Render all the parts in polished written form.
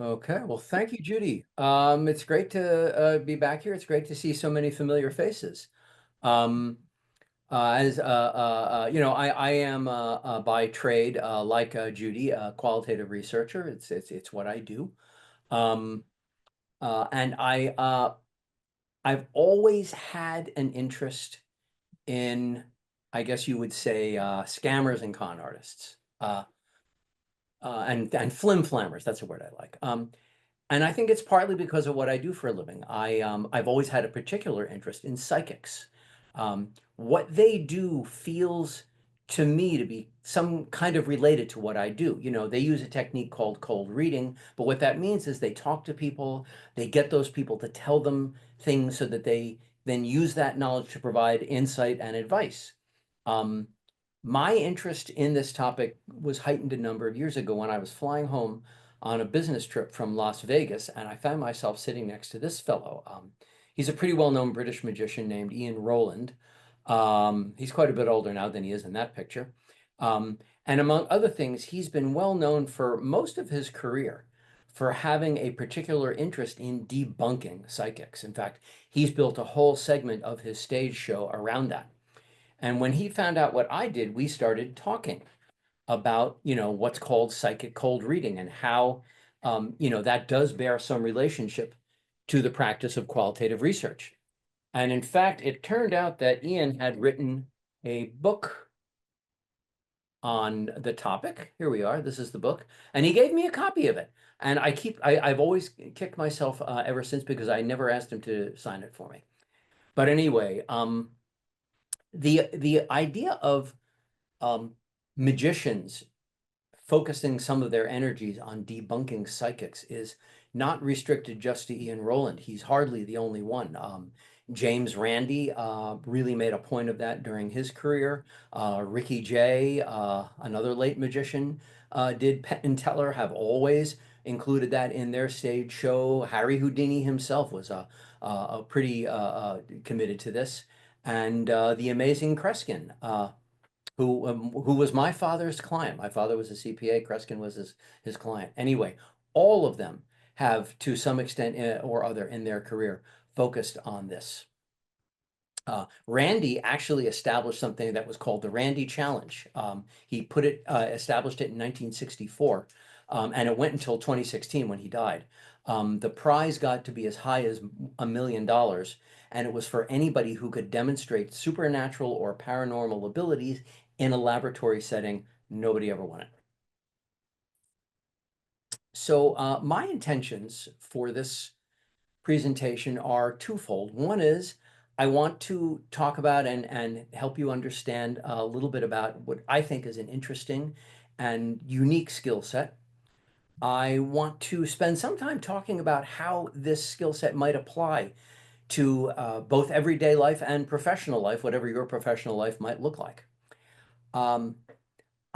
Okay, well, thank you, Judy. It's great to be back here. It's great to see so many familiar faces. Um, as I am by trade, like Judy, a qualitative researcher. It's what I do. Um, and I've always had an interest in, I guess you would say, scammers and con artists, and flim flammers. That's a word I like. And I think it's partly because of what I do for a living. I've always had a particular interest in psychics. What they do feels to me to be some kind of related to what I do. You know, they use a technique called cold reading, but what that means is they talk to people, they get those people to tell them things so that they then use that knowledge to provide insight and advice. Um, my interest in this topic was heightened a number of years ago when I was flying home on a business trip from Las Vegas, and I found myself sitting next to this fellow. He's a pretty well-known British magician named Ian Rowland. He's quite a bit older now than he is in that picture. And among other things, he's been well known for most of his career for having a particular interest in debunking psychics. In fact, he's built a whole segment of his stage show around that. And when he found out what I did, we started talking about, what's called psychic cold reading and how, that does bear some relationship to the practice of qualitative research. And in fact, it turned out that Ian had written a book on the topic. Here we are. This is the book. And he gave me a copy of it. And I've always kicked myself ever since because I never asked him to sign it for me. But anyway, the idea of um, magicians focusing some of their energies on debunking psychics is not restricted just to Ian Rowland. He's hardly the only one. James Randi really made a point of that during his career. Ricky Jay, another late magician, did. Penn and Teller have always included that in their stage show. Harry Houdini himself was a pretty committed to this. And the amazing Kreskin, who was my father's client. My father was a CPA. Kreskin was his client. Anyway, all of them have, to some extent or other in their career, focused on this. Randi actually established something that was called the Randi Challenge. He established it in 1964, and it went until 2016 when he died. The prize got to be as high as $1 million, and it was for anybody who could demonstrate supernatural or paranormal abilities in a laboratory setting. Nobody ever won it. So my intentions for this presentation are twofold. One is I want to talk about and help you understand a little bit about what I think is an interesting and unique skill set. I want to spend some time talking about how this skill set might apply to both everyday life and professional life, whatever your professional life might look like. Um,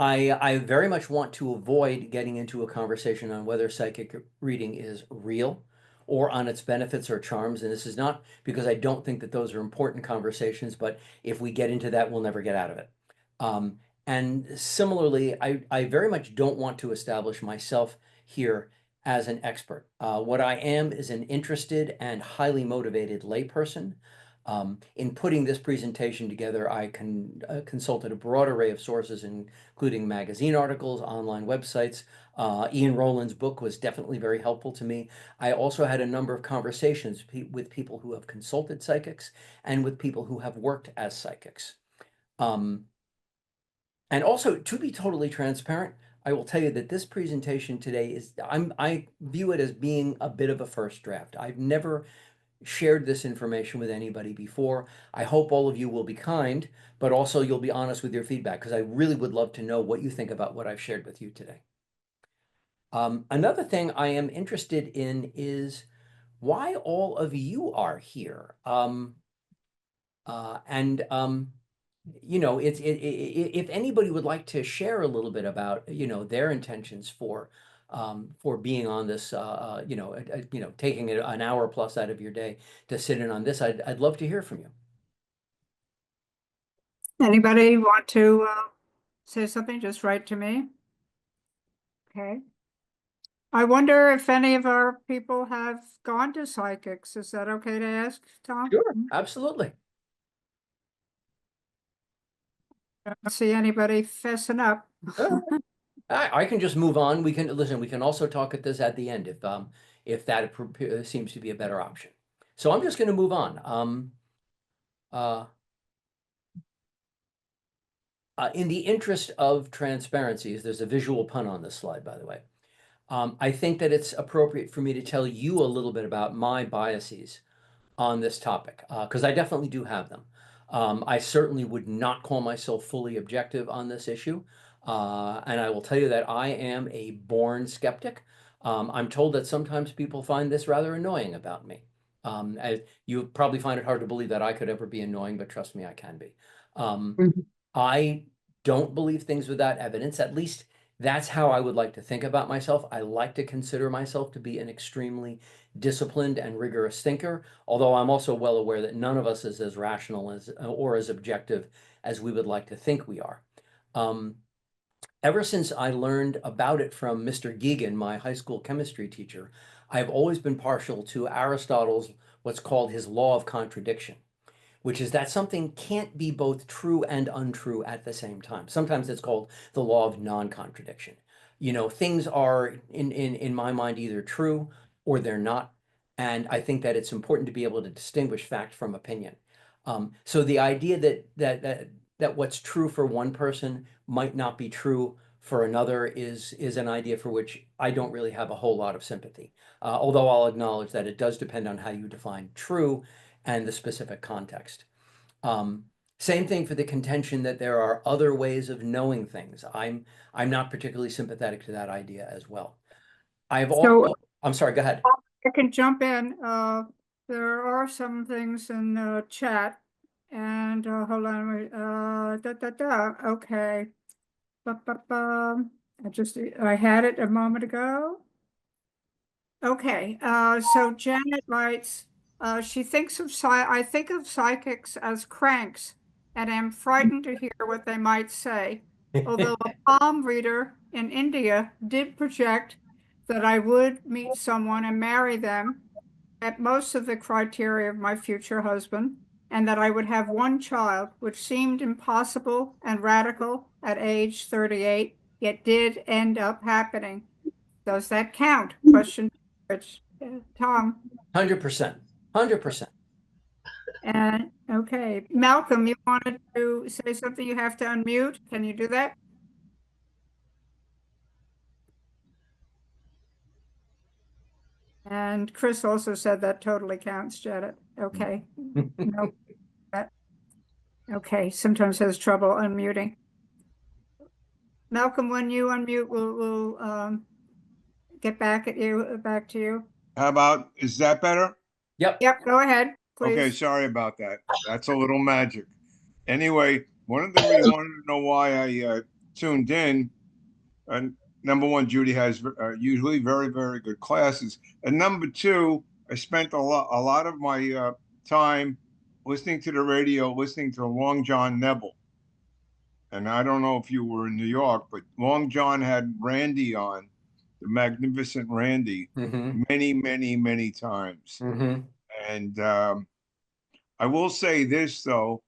I very much want to avoid getting into a conversation on whether psychic reading is real or on its benefits or charms. And this is not because I don't think that those are important conversations, but if we get into that, we'll never get out of it. Um, and similarly, I very much don't want to establish myself here as an expert. What I am is an interested and highly motivated layperson. In putting this presentation together, I consulted a broad array of sources, including magazine articles, online websites. Ian Rowland's book was definitely very helpful to me. I also had a number of conversations with people who have consulted psychics and with people who have worked as psychics. And also, to be totally transparent, I will tell you that this presentation today I view it as being a bit of a first draft. I've never shared this information with anybody before. I hope all of you will be kind, but also you'll be honest with your feedback because I really would love to know what you think about what I've shared with you today. Another thing I am interested in is why all of you are here. And if anybody would like to share a little bit about, their intentions for being on this, taking an hour plus out of your day to sit in on this, I'd love to hear from you. Anybody want to say something? Just write to me. Okay. I wonder if any of our people have gone to psychics. Is that okay to ask, Tom? Sure, absolutely. I don't see anybody fessing up. I can just move on. We can listen. We can also talk at this at the end if that seems to be a better option. So I'm just going to move on. Uh, in the interest of transparencies, there's a visual pun on this slide, by the way. I think that it's appropriate for me to tell you a little bit about my biases on this topic, because I definitely do have them. I certainly would not call myself fully objective on this issue. And I will tell you that I am a born skeptic. I'm told that sometimes people find this rather annoying about me. You probably find it hard to believe that I could ever be annoying, but trust me, I can be. Um, Mhm. I don't believe things without evidence. At least that's how I would like to think about myself. I like to consider myself to be an extremely disciplined and rigorous thinker, although I'm also well aware that none of us is as rational as or as objective as we would like to think we are. Um, Ever since I learned about it from Mr. Geoghegan, my high school chemistry teacher, I've always been partial to Aristotle's what's called his law of contradiction, which is that something can't be both true and untrue at the same time. Sometimes it's called the law of non-contradiction. You know, things are in my mind either true or they're not. And I think that it's important to be able to distinguish fact from opinion. So the idea that what's true for one person might not be true for another is an idea for which I don't really have a whole lot of sympathy. Although I'll acknowledge that it does depend on how you define true and the specific context. Um, Same thing for the contention that there are other ways of knowing things. I'm not particularly sympathetic to that idea as well. I've So also, I'm sorry, go ahead. I can jump in. There are some things in chat, and hold on, wait, okay. Ba. I had it a moment ago. Okay, so Janet writes, she thinks of I think of psychics as cranks and am frightened to hear what they might say. Although a palm reader in India did project that I would meet someone and marry them at most of the criteria of my future husband, and that I would have one child, which seemed impossible and radical at age 38, yet did end up happening. Does that count? Question, Rich. Tom. 100%, 100%. And okay, Malcolm, you wanted to say something? You have to unmute. Can you do that? And Chris also said that totally counts, Janet. Okay. No, that, okay. Sometimes has trouble unmuting. Malcolm, when you unmute, we'll get back to you. How about, is that better? Yep. Yep, go ahead, Okay, please. sorry about that. That's a little magic. Anyway, one of the reasons you wanted to know why I tuned in, and number one, Judy has usually very, very good classes. And number two, I spent a lot of my time listening to the radio, listening to Long John Nebel. And I don't know if you were in New York, but Long John had Randy on, the magnificent Randy, Hmm. many, many, many times. Hmm. And I will say this though,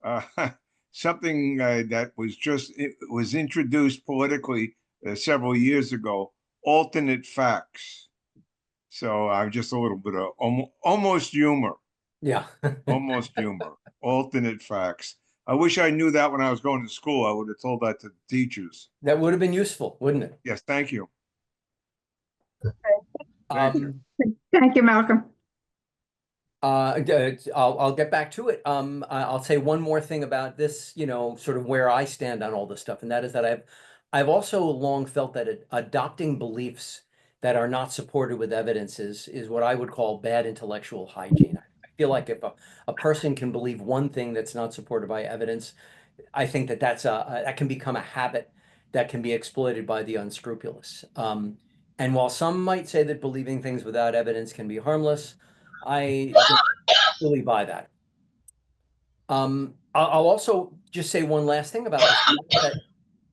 uh, something that was it was introduced politically several years ago, alternate facts. So I'm just a little bit of almost humor, Yeah. almost humor, alternate facts. I wish I knew that when I was going to school. I would have told that to the teachers. That would have been useful, wouldn't it? Yes, thank you. Thank you. Um, Thank you, Malcolm. I'll get back to it. I'll say one more thing about this, you know, sort of where I stand on all this stuff, and that is that I've also long felt that adopting beliefs that are not supported with evidence is what I would call bad intellectual hygiene. I feel like if a person can believe one thing that's not supported by evidence, I think that that can become a habit that can be exploited by the unscrupulous. And while some might say that believing things without evidence can be harmless, I don't really buy that. I'll also just say one last thing about this,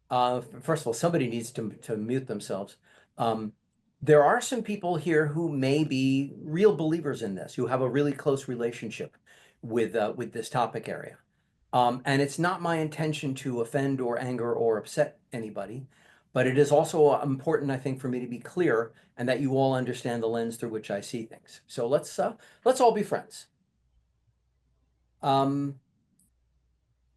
that first of all, somebody needs to mute themselves. Um, There are some people here who may be real believers in this, who have a really close relationship with this topic area. And it's not my intention to offend or anger or upset anybody, but it is also important, I think, for me to be clear and that you all understand the lens through which I see things. So let's all be friends.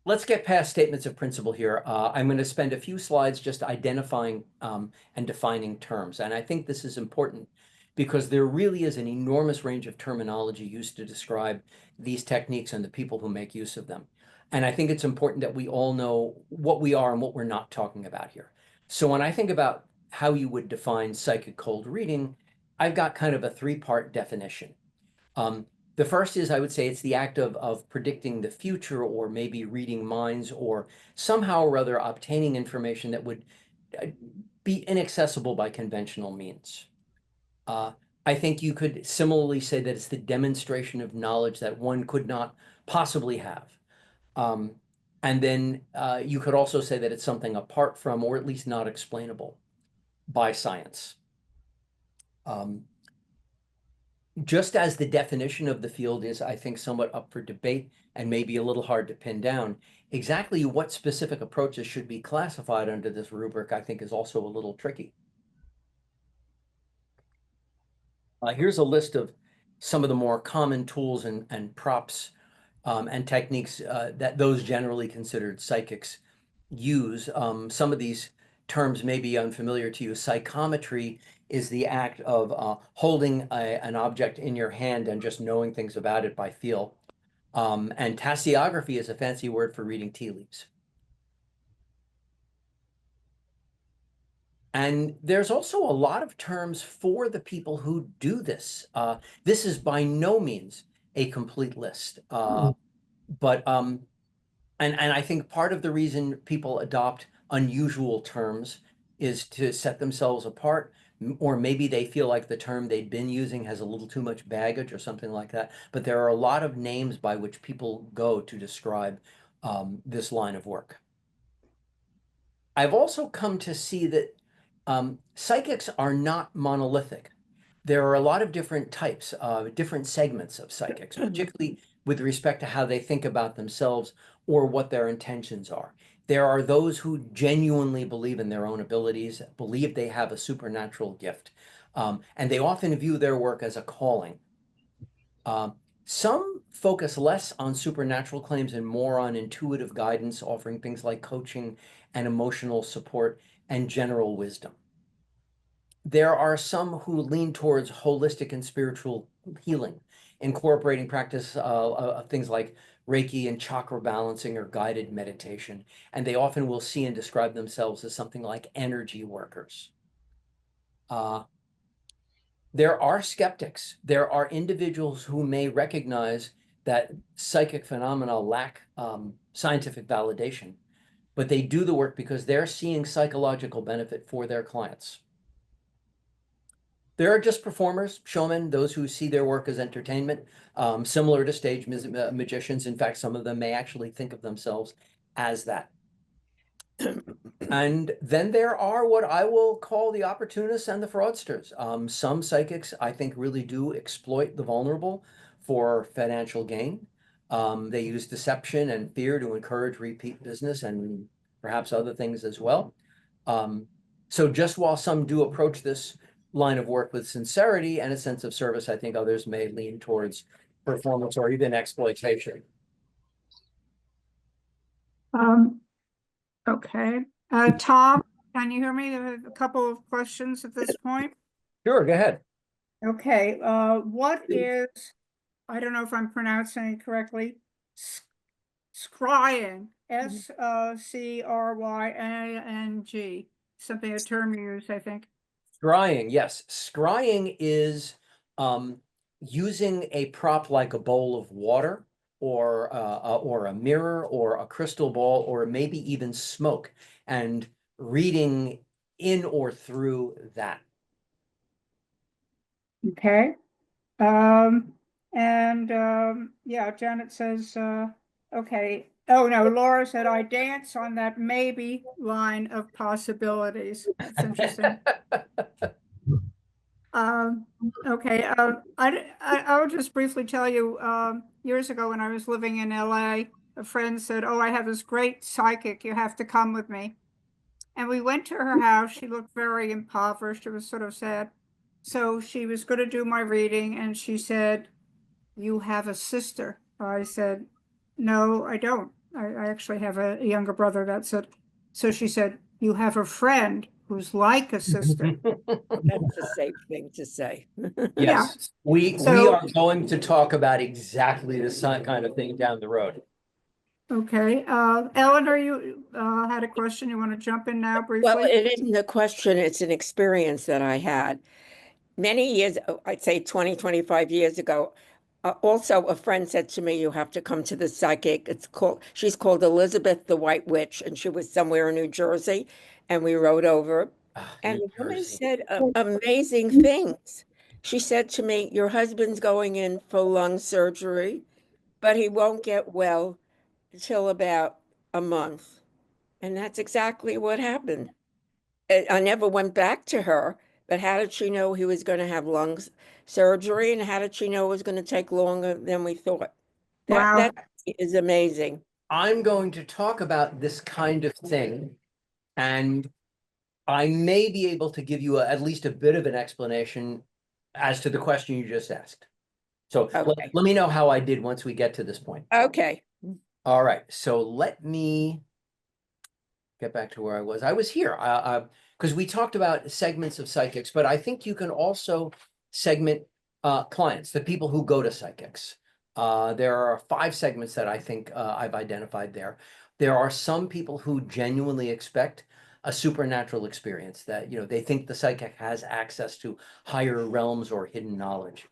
Let's get past statements of principle here. I'm going to spend a few slides just identifying and defining terms. And I think this is important because there really is an enormous range of terminology used to describe these techniques and the people who make use of them. And I think it's important that we all know what we are and what we're not talking about here. So when I think about how you would define psychic cold reading, I've got kind of a three-part definition. The first is, I would say, it's the act of predicting the future, or maybe reading minds, or somehow or other obtaining information that would be inaccessible by conventional means. I think you could similarly say that it's the demonstration of knowledge that one could not possibly have. And then you could also say that it's something apart from, or at least not explainable by science. Just as the definition of the field is, I think, somewhat up for debate and maybe a little hard to pin down, exactly what specific approaches should be classified under this rubric, I think, is also a little tricky. Here's a list of some of the more common tools and props and techniques that those generally considered psychics use. Some of these terms may be unfamiliar to you. Psychometry is the act of holding an object in your hand and just knowing things about it by feel. And tasseography is a fancy word for reading tea leaves. And there's also a lot of terms for the people who do this. This is by no means a complete list, but and I think part of the reason people adopt unusual terms is to set themselves apart, or maybe they feel like the term they've been using has a little too much baggage or something like that. But there are a lot of names by which people go to describe this line of work. I've also come to see that psychics are not monolithic. There are a lot of different types, different segments of psychics, particularly with respect to how they think about themselves or what their intentions are. There are those who genuinely believe in their own abilities, believe they have a supernatural gift, and they often view their work as a calling. Some focus less on supernatural claims and more on intuitive guidance, offering things like coaching and emotional support and general wisdom. There are some who lean towards holistic and spiritual healing, incorporating practice of things like Reiki and chakra balancing or guided meditation. And they often will see and describe themselves as something like energy workers. There are skeptics. There are individuals who may recognize that psychic phenomena lack scientific validation, but they do the work because they're seeing psychological benefit for their clients. There are just performers, showmen, those who see their work as entertainment, similar to stage magicians. In fact, some of them may actually think of themselves as that. And then there are what I will call the opportunists and the fraudsters. Some psychics, I think, really do exploit the vulnerable for financial gain. They use deception and fear to encourage repeat business and perhaps other things as well. So just while some do approach this line of work with sincerity and a sense of service, I think others may lean towards performance or even exploitation. Okay. Tom, can you hear me? I have a couple of questions at this point. Sure, go ahead. Okay. What is, I don't know if I'm pronouncing it correctly, scrying, S-C-R-Y-A-N-G, something, a term used, I think. Scrying, yes. Scrying is using a prop like a bowl of water or a mirror or a crystal ball or maybe even smoke and reading in or through that. Okay. Yeah, Janet says, okay. Oh, no, Laura said, I dance on that maybe line of possibilities. That's interesting. Okay, I'll just briefly tell you, years ago when I was living in LA, a friend said, "Oh, I have this great psychic. You have to come with me." And we went to her house. She looked very impoverished. It was sort of sad. So she was going to do my reading, and she said, "You have a sister." I said, "No, I don't. I actually have a younger brother." That's it. So she said, "You have a friend who's like a sister." That's a safe thing to say. Yeah. Yes, we So, are going to talk about exactly the kind of thing down the road. okay. Eleanor, you had a question. You want to jump in now Well, briefly? it isn't a question, it's an experience that I had many years, I'd say 20, 25 years ago. Also, a friend said to me, "You have to come to the psychic." She's called Elizabeth the White Witch, and she was somewhere in New Jersey, and we rode over. Ah, And New the woman Jersey. said amazing things. She said to me, "Your husband's going in for lung surgery, but he won't get well until about a month." And that's exactly what happened. I never went back to her, but how did she know he was going to have surgery, and how did she know it was going to take longer than we thought? Wow. That is amazing. I'm going to talk about this kind of thing, and I may be able to give you at least a bit of an explanation as to the question you just asked. So Okay. let me know how I did once we get to this point. Okay. All right, so let me get back to where I was. I was here because we talked about segments of psychics, but I think you can also segment clients, the people who go to psychics. There are 5 segments that I think I've identified there. There are some people who genuinely expect a supernatural experience, that they think the psychic has access to higher realms or hidden knowledge.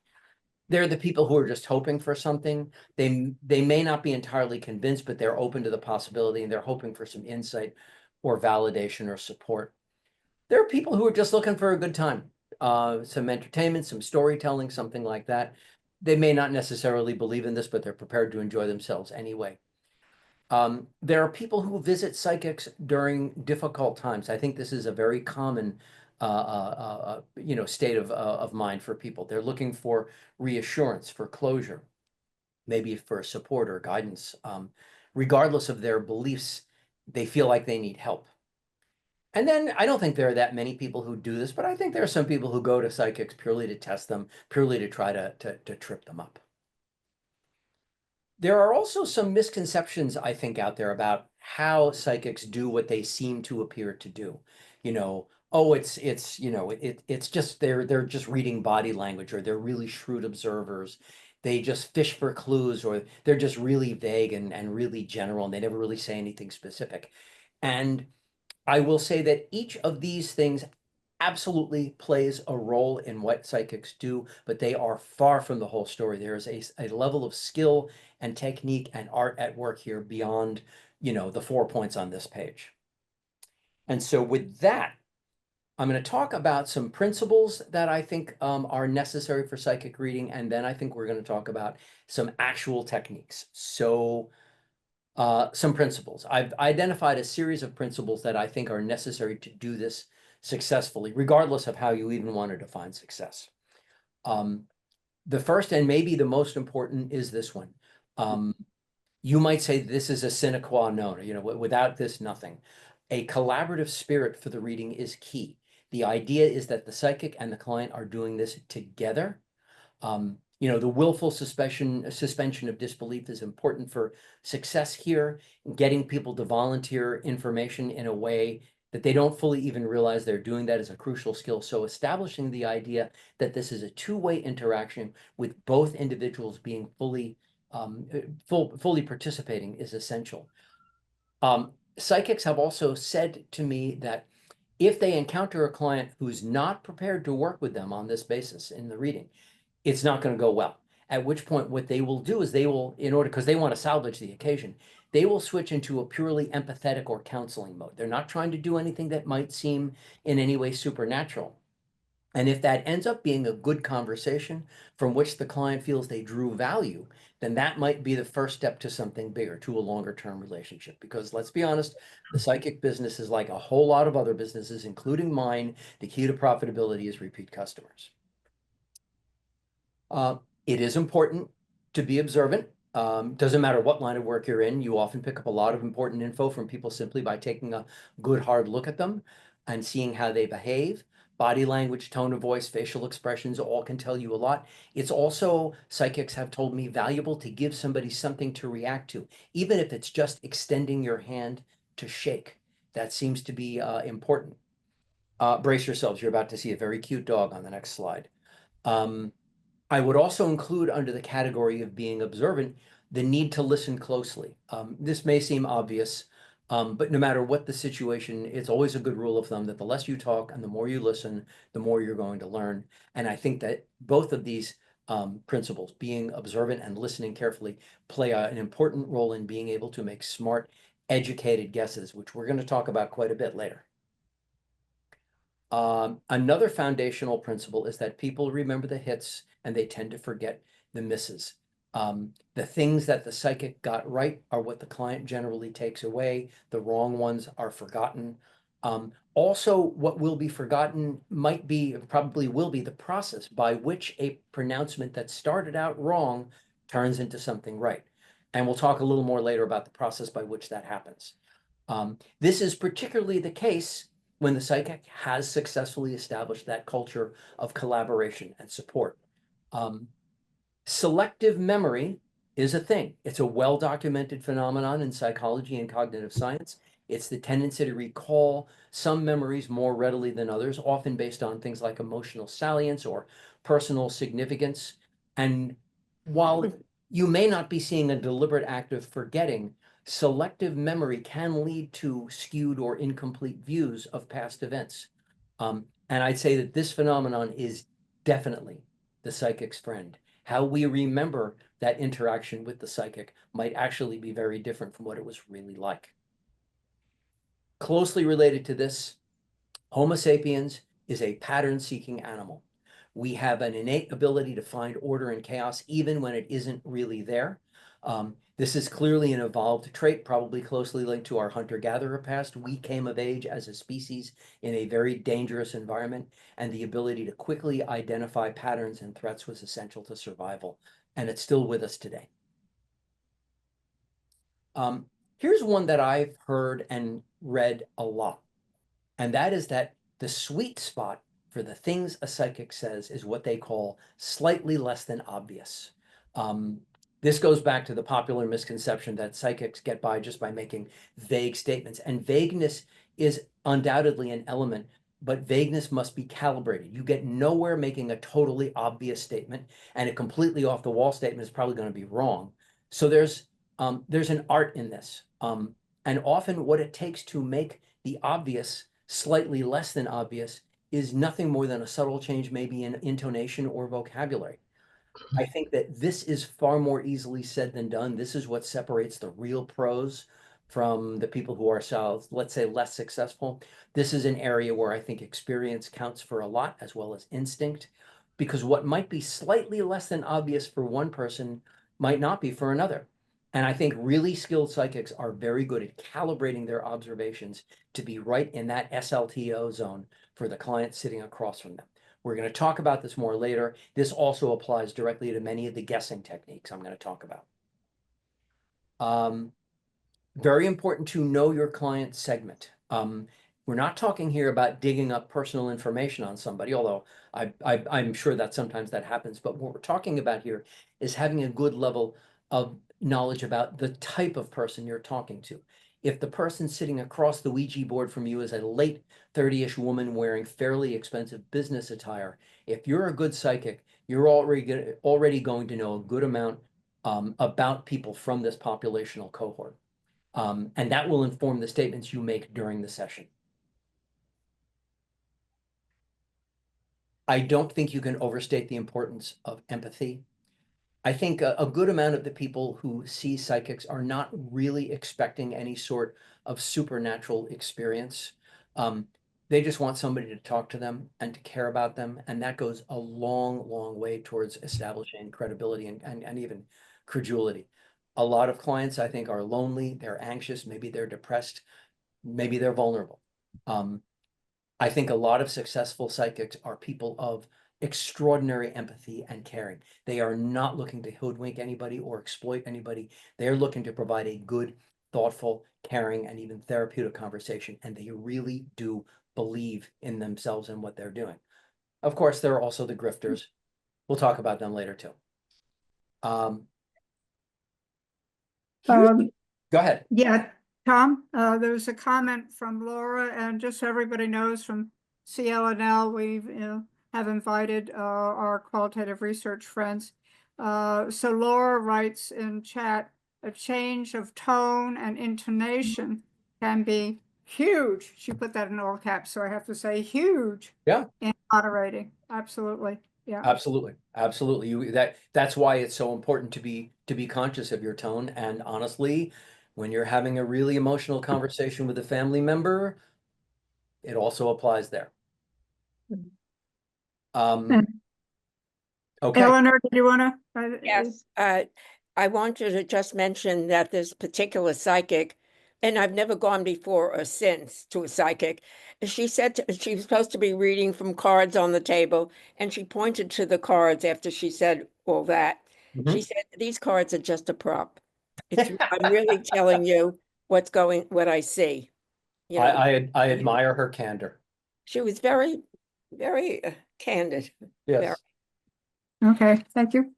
They're the people who are just hoping for something. They may not be entirely convinced, but they're open to the possibility, and they're hoping for some insight or validation or support. There are people who are just looking for a good time, some entertainment, some storytelling, something like that. They may not necessarily believe in this, but they're prepared to enjoy themselves anyway. There are people who visit psychics during difficult times. I think this is a very common, state of mind for people. They're looking for reassurance, for closure, maybe for support or guidance. Regardless of their beliefs, they feel like they need help. And then I don't think there are that many people who do this, but I think there are some people who go to psychics purely to test them, purely to try to trip them up. There are also some misconceptions, I think, out there about how psychics do what they seem to appear to do. Oh, it's just they're just reading body language, or they're really shrewd observers. They just fish for clues, or they're just really vague and really general, and they never really say anything specific. And I will say that each of these things absolutely plays a role in what psychics do, but they are far from the whole story. There is a level of skill and technique and art at work here beyond, the 4 points on this page. And so with that, I'm going to talk about some principles that I think are necessary for psychic reading, and then I think we're going to talk about some actual techniques. So some principles. I've identified a series of principles that I think are necessary to do this successfully, regardless of how you even want to define success. The first and maybe the most important is this one. You might say this is a sine qua non, without this, nothing. A collaborative spirit for the reading is key. The idea is that the psychic and the client are doing this together. The willful suspension of disbelief is important for success here, getting people to volunteer information in a way that they don't fully even realize they're doing that is a crucial skill. So establishing the idea that this is a two-way interaction with both individuals being fully participating is essential. Psychics have also said to me that if they encounter a client who's not prepared to work with them on this basis in the reading, it's not going to go well. At which point, what they will do is because they want to salvage the occasion, they will switch into a purely empathetic or counseling mode. They're not trying to do anything that might seem in any way supernatural. And if that ends up being a good conversation from which the client feels they drew value, then that might be the first step to something bigger, to a longer term relationship. Because let's be honest, the psychic business is like a whole lot of other businesses, including mine. The key to profitability is repeat customers. It is important to be observant. Doesn't matter what line of work you're in, you often pick up a lot of important info from people simply by taking a good hard look at them and seeing how they behave. Body language, tone of voice, facial expressions all can tell you a lot. It's also, psychics have told me, valuable to give somebody something to react to, even if it's just extending your hand to shake. That seems to be important. Brace yourselves, you're about to see a very cute dog on the next slide. I would also include under the category of being observant the need to listen closely. This may seem obvious, but no matter what the situation, it's always a good rule of thumb that the less you talk and the more you listen, the more you're going to learn. And I think that both of these principles, being observant and listening carefully, play an important role in being able to make smart, educated guesses, which we're going to talk about quite a bit later. Another foundational principle is that people remember the hits and they tend to forget the misses. The things that the psychic got right are what the client generally takes away. The wrong ones are forgotten. Also, what will be forgotten might be, probably will be, the process by which a pronouncement that started out wrong turns into something right. And we'll talk a little more later about the process by which that happens. This is particularly the case when the psychic has successfully established that culture of collaboration and support. Selective memory is a thing. It's a well-documented phenomenon in psychology and cognitive science. It's the tendency to recall some memories more readily than others, often based on things like emotional salience or personal significance. And while you may not be seeing a deliberate act of forgetting, selective memory can lead to skewed or incomplete views of past events. And I'd say that this phenomenon is definitely the psychic's friend. How we remember that interaction with the psychic might actually be very different from what it was really like. Closely related to this, Homo sapiens is a pattern-seeking animal. We have an innate ability to find order in chaos even when it isn't really there. This is clearly an evolved trait, probably closely linked to our hunter-gatherer past. We came of age as a species in a very dangerous environment, and the ability to quickly identify patterns and threats was essential to survival, and it's still with us today. Here's one that I've heard and read a lot, and that is that the sweet spot for the things a psychic says is what they call slightly less than obvious. This goes back to the popular misconception that psychics get by just by making vague statements. And vagueness is undoubtedly an element, but vagueness must be calibrated. You get nowhere making a totally obvious statement, and a completely off the wall statement is probably going to be wrong. So there's an art in this. And often what it takes to make the obvious slightly less than obvious is nothing more than a subtle change, maybe in intonation or vocabulary. I think that this is far more easily said than done. This is what separates the real pros from the people who are, let's say, less successful. This is an area where I think experience counts for a lot, as well as instinct, because what might be slightly less than obvious for one person might not be for another. And I think really skilled psychics are very good at calibrating their observations to be right in that SLTO zone for the client sitting across from them. We're going to talk about this more later. This also applies directly to many of the guessing techniques I'm going to talk about. Very important to know your client segment. We're not talking here about digging up personal information on somebody, although I'm sure that sometimes that happens. But what we're talking about here is having a good level of knowledge about the type of person you're talking to. If the person sitting across the Ouija board from you is a late 30-ish woman wearing fairly expensive business attire, if you're a good psychic, you're already going to know a good amount about people from this populational cohort. And that will inform the statements you make during the session. I don't think you can overstate the importance of empathy. I think a good amount of the people who see psychics are not really expecting any sort of supernatural experience. They just want somebody to talk to them and to care about them. And that goes a long, long way towards establishing credibility and even credulity. A lot of clients, I think, are lonely, they're anxious, maybe they're depressed, maybe they're vulnerable. I think a lot of successful psychics are people of extraordinary empathy and caring. They are not looking to hoodwink anybody or exploit anybody. They're looking to provide a good, thoughtful, caring, and even therapeutic conversation. And they really do believe in themselves and what they're doing. Of course, there are also the grifters. We'll talk about them later too. Um, Go ahead. Yeah, Tom, there was a comment from Laura, and just so everybody knows, from CLNL, we have invited our qualitative research friends. So Laura writes in chat, a change of tone and intonation can be huge. She put that in all caps, so I have to say huge. Yeah. In moderating, absolutely. Yeah. Absolutely, absolutely. That's why it's so important to be conscious of your tone. And honestly, when you're having a really emotional conversation with a family member, it also applies there. And Okay. Eleanor, did you want to? Yes, I wanted to just mention that this particular psychic, and I've never gone before or since to a psychic. She said she was supposed to be reading from cards on the table, and she pointed to the cards after she said all that. She said, "These cards are just a prop. I'm really telling you what I see." You know, I admire her candor. she was very, very candid. Yes. Very. Okay, thank you.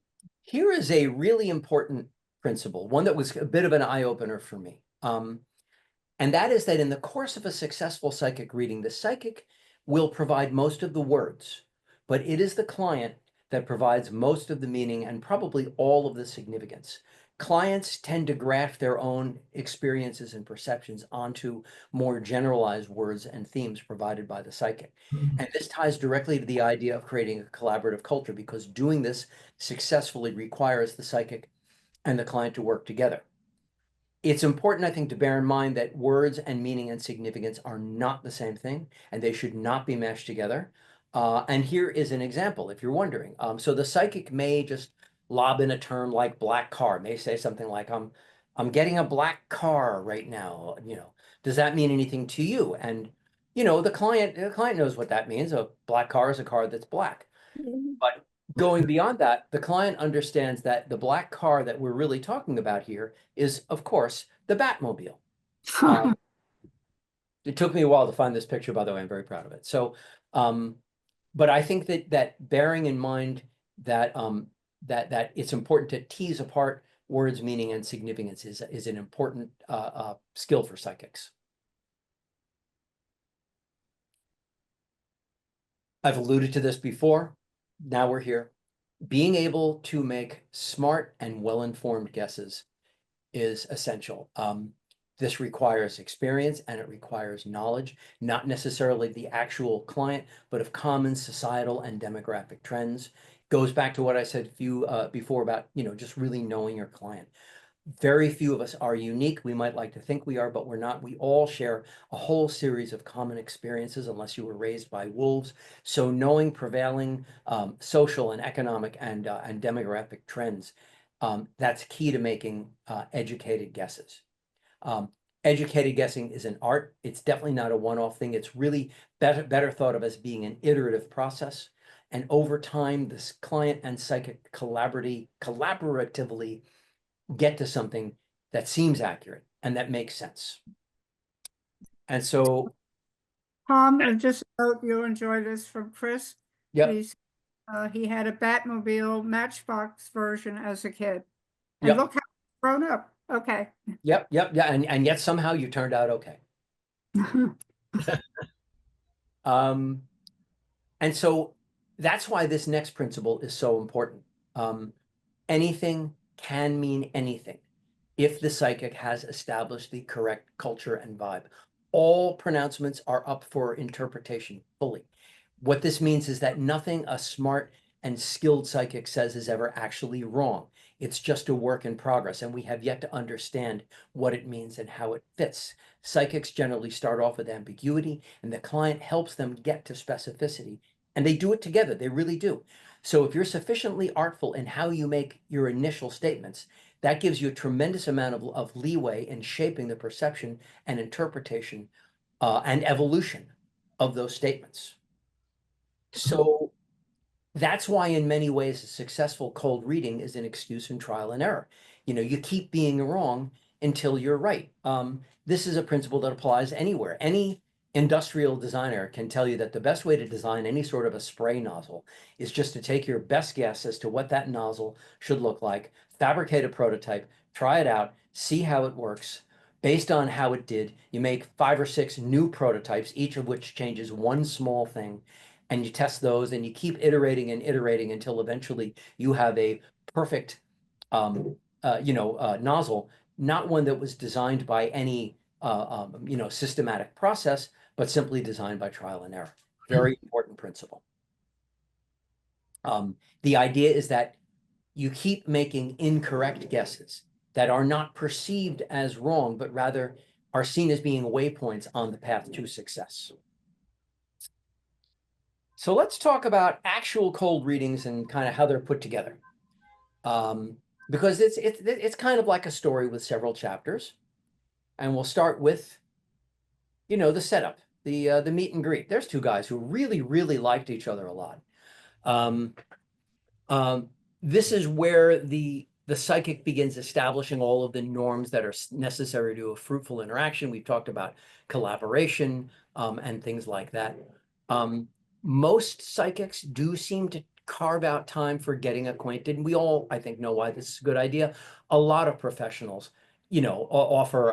Here is a really important principle, one that was a bit of an eye-opener for me. And that is that in the course of a successful psychic reading, the psychic will provide most of the words, but it is the client that provides most of the meaning and probably all of the significance. Clients tend to graft their own experiences and perceptions onto more generalized words and themes provided by the psychic. And this ties directly to the idea of creating a collaborative culture, because doing this successfully requires the psychic and the client to work together. It's important, I think, to bear in mind that words and meaning and significance are not the same thing, and they should not be meshed together. And here is an example, if you're wondering. So the psychic may just lob in a term like black car, may say something like, I'm getting a black car right now. Does that mean anything to you? And the client knows what that means. A black car is a car that's black. But going beyond that, the client understands that the black car that we're really talking about here is, of course, the Batmobile. It took me a while to find this picture, by the way. I'm very proud of it. So, but I think that bearing in mind that that it's important to tease apart words, meaning, and significance is an important skill for psychics. I've alluded to this before. Now we're here. Being able to make smart and well-informed guesses is essential. This requires experience and it requires knowledge, not necessarily the actual client, but of common societal and demographic trends. Goes back to what I said before about, just really knowing your client. Very few of us are unique. We might like to think we are, but we're not. We all share a whole series of common experiences, unless you were raised by wolves. So knowing prevailing social and economic and demographic trends, that's key to making educated guesses. Educated guessing is an art. It's definitely not a one-off thing. It's really better thought of as being an iterative process. And over time, this client and psychic collaboratively get to something that seems accurate and that makes sense. And so, Tom, just hope you'll enjoy this from Chris. yep. He had a Batmobile Matchbox version as a kid. And Yep. look how it's grown up. Okay. Yep. Yeah. And yet somehow you turned out okay. And so that's why this next principle is so important. Anything can mean anything if the psychic has established the correct culture and vibe. All pronouncements are up for interpretation fully. What this means is that nothing a smart and skilled psychic says is ever actually wrong. It's just a work in progress, and we have yet to understand what it means and how it fits. Psychics generally start off with ambiguity, and the client helps them get to specificity, and they do it together. They really do. So if you're sufficiently artful in how you make your initial statements, that gives you a tremendous amount of leeway in shaping the perception and interpretation and evolution of those statements. So That's why in many ways a successful cold reading is an excuse in trial and error. You know, you keep being wrong until you're right. This is a principle that applies anywhere. Any industrial designer can tell you that the best way to design any sort of a spray nozzle is just to take your best guess as to what that nozzle should look like, fabricate a prototype, try it out, see how it works. Based on how it did, you make 5 or 6 new prototypes, each of which changes one small thing, and you test those and you keep iterating and iterating until eventually you have a perfect nozzle, not one that was designed by any systematic process, but simply designed by trial and error. Very important principle. The idea is that you keep making incorrect guesses that are not perceived as wrong, but rather are seen as being waypoints on the path to success. So let's talk about actual cold readings and kind of how they're put together. Because it's kind of like a story with several chapters. And we'll start with, the setup, the meet and greet. There's two guys who really, really liked each other a lot. Um, this is where the psychic begins establishing all of the norms that are necessary to a fruitful interaction. We've talked about collaboration and things like that. Most psychics do seem to carve out time for getting acquainted. And we all, I think, know why this is a good idea. A lot of professionals, offer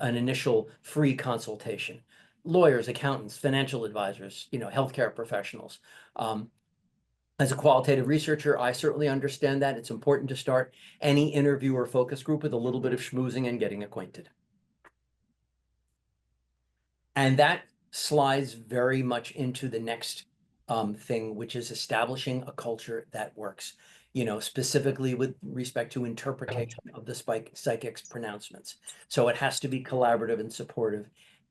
an initial free consultation. Lawyers, accountants, financial advisors, healthcare professionals. As a qualitative researcher, I certainly understand that. It's important to start any interview or focus group with a little bit of schmoozing and getting acquainted. And that slides very much into the next thing, which is establishing a culture that works, specifically with respect to interpretation of the psychic's pronouncements. So it has to be collaborative and supportive.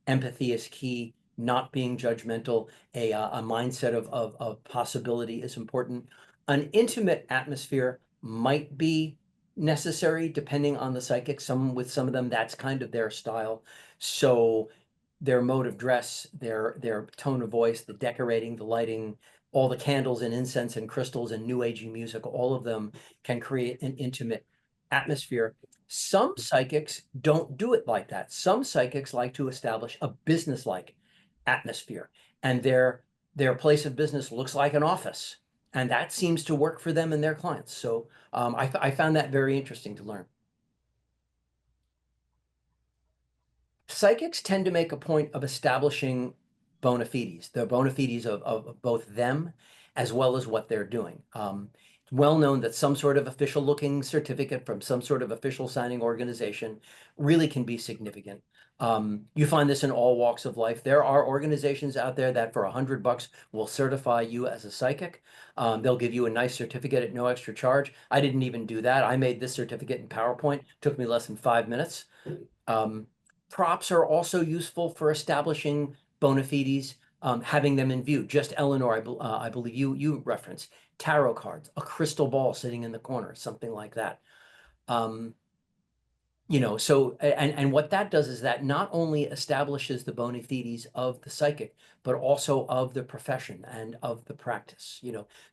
Empathy is key, not being judgmental. A mindset of possibility is important. An intimate atmosphere might be necessary depending on the psychic. With some of them, that's kind of their style. So their mode of dress, their tone of voice, the decorating, the lighting, all the candles and incense and crystals and new agey music, all of them can create an intimate atmosphere. Some psychics don't do it like that. Some psychics like to establish a business-like atmosphere, and their place of business looks like an office, and that seems to work for them and their clients. So I found that very interesting to learn. Psychics tend to make a point of establishing bona fides, the bona fides of both them as well as what they're doing. It's well known that some sort of official looking certificate from some sort of official signing organization really can be significant. You find this in all walks of life. There are organizations out there that for $100 will certify you as a psychic. They'll give you a nice certificate at no extra charge. I didn't even do that. I made this certificate in PowerPoint. Took me less than 5 minutes. Props are also useful for establishing bona fides, having them in view. Just Eleanor, I believe you referenced tarot cards, a crystal ball sitting in the corner, something like that. So and what that does is that not only establishes the bona fides of the psychic, but also of the profession and of the practice.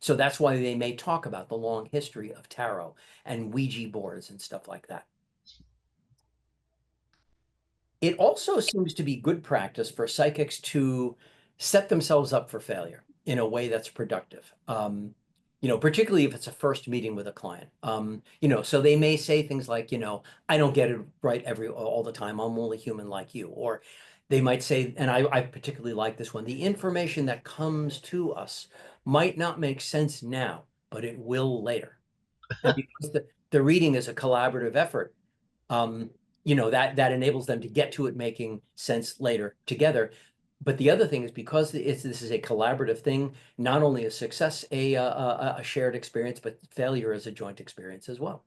So that's why they may talk about the long history of tarot and Ouija boards and stuff like that. It also seems to be good practice for psychics to set themselves up for failure in a way that's productive. Particularly if it's a first meeting with a client. So they may say things like, I don't get it right all the time. I'm only human like you. Or they might say, and I particularly like this one, the information that comes to us might not make sense now, but it will later. And because the reading is a collaborative effort, that enables them to get to it making sense later together. But the other thing is, because this is a collaborative thing, not only is success a shared experience, but failure is a joint experience as well.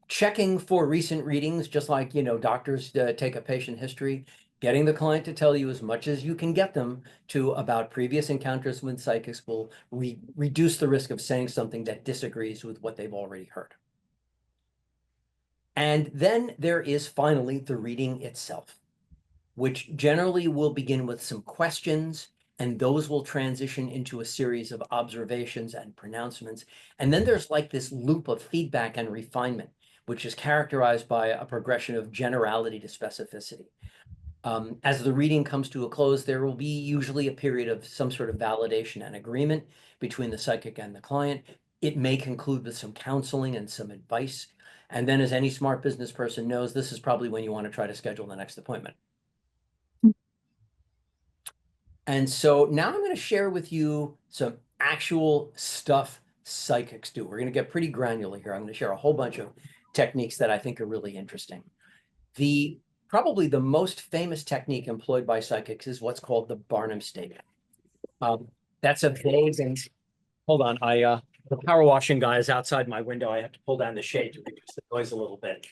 Checking for recent readings, just like doctors take a patient history, getting the client to tell you as much as you can get them to about previous encounters with psychics will reduce the risk of saying something that disagrees with what they've already heard. And then there is finally the reading itself, which generally will begin with some questions and those will transition into a series of observations and pronouncements. And then there's like this loop of feedback and refinement, which is characterized by a progression of generality to specificity. As the reading comes to a close, there will be usually a period of some sort of validation and agreement between the psychic and the client. It may conclude with some counseling and some advice. And then, as any smart business person knows, this is probably when you want to try to schedule the next appointment. And so now I'm going to share with you some actual stuff psychics do. We're going to get pretty granular here. I'm going to share a whole bunch of techniques that I think are really interesting. Probably the most famous technique employed by psychics is what's called the Barnum statement. That's a vague and hold on, the power washing guy is outside my window. I have to pull down the shade to reduce the noise a little bit.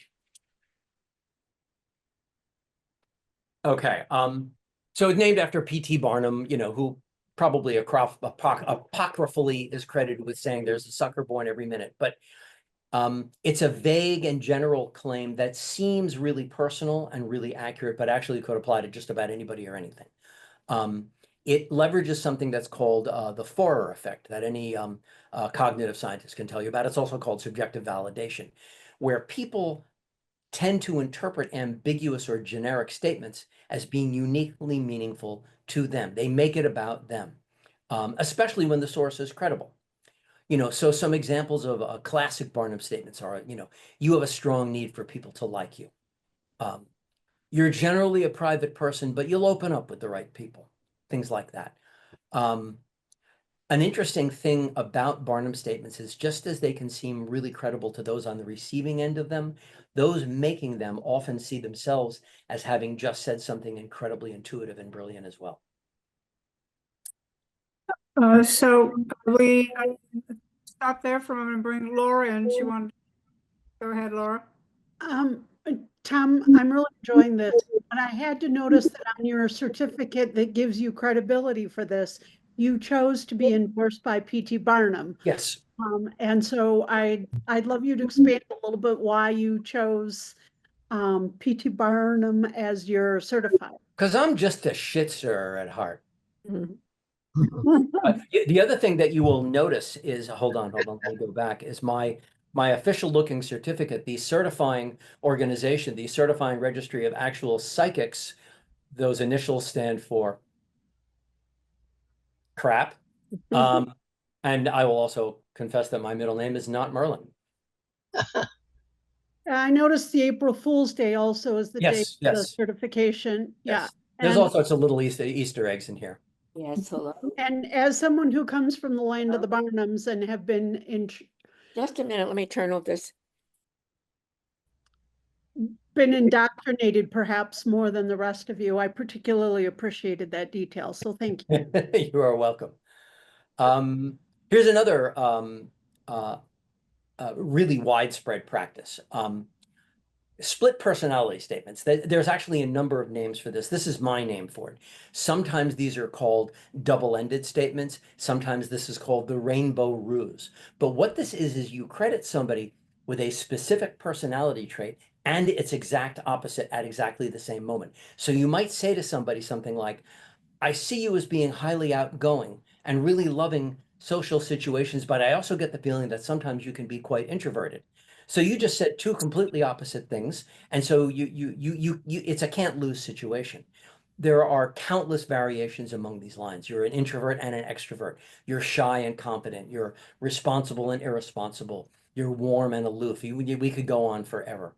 Okay, so it's named after P.T. Barnum, who probably apocryphally is credited with saying there's a sucker born every minute, but it's a vague and general claim that seems really personal and really accurate, but actually could apply to just about anybody or anything. It leverages something that's called the Forer effect that any cognitive scientist can tell you about. It's also called subjective validation, where people tend to interpret ambiguous or generic statements as being uniquely meaningful to them. They make it about them, especially when the source is credible. So some examples of classic Barnum statements are, you have a strong need for people to like you. You're generally a private person, but you'll open up with the right people, things like that. An interesting thing about Barnum statements is just as they can seem really credible to those on the receiving end of them, those making them often see themselves as having just said something incredibly intuitive and brilliant as well. So we stop there for a moment and bring Laura in. She wanted to go ahead, Laura. Tom, I'm really enjoying this, and I had to notice that on your certificate that gives you credibility for this, you chose to be endorsed by P.T. Barnum. Yes. And so I'd love you to expand a little bit why you chose P.T. Barnum as your certifier. Because I'm just a shit stirrer at heart. Mhm. The other thing that you will notice is, hold on, let me go back, is my official looking certificate, the certifying organization, the certifying registry of actual psychics, those initials stand for crap. And I will also confess that my middle name is not Merlin. I noticed the April Fool's Day also is the Yes, date of the yes. certification. Yes. Yeah. There's all sorts of little Easter eggs in here. Yes, hello. And as someone who comes from the land of the Barnums and have been Just a minute, let me turn off this. indoctrinated perhaps more than the rest of you, I particularly appreciated that detail. So thank you. You are welcome. Here's another really widespread practice. Split personality statements. There's actually a number of names for this. This is my name for it. Sometimes these are called double-ended statements. Sometimes this is called the rainbow ruse. But what this is you credit somebody with a specific personality trait and its exact opposite at exactly the same moment. So you might say to somebody something like, I see you as being highly outgoing and really loving social situations, but I also get the feeling that sometimes you can be quite introverted. So you just said two completely opposite things, and so it's a can't lose situation. There are countless variations among these lines. You're an introvert and an extrovert. You're shy and confident. You're responsible and irresponsible. You're warm and aloof. We could go on forever.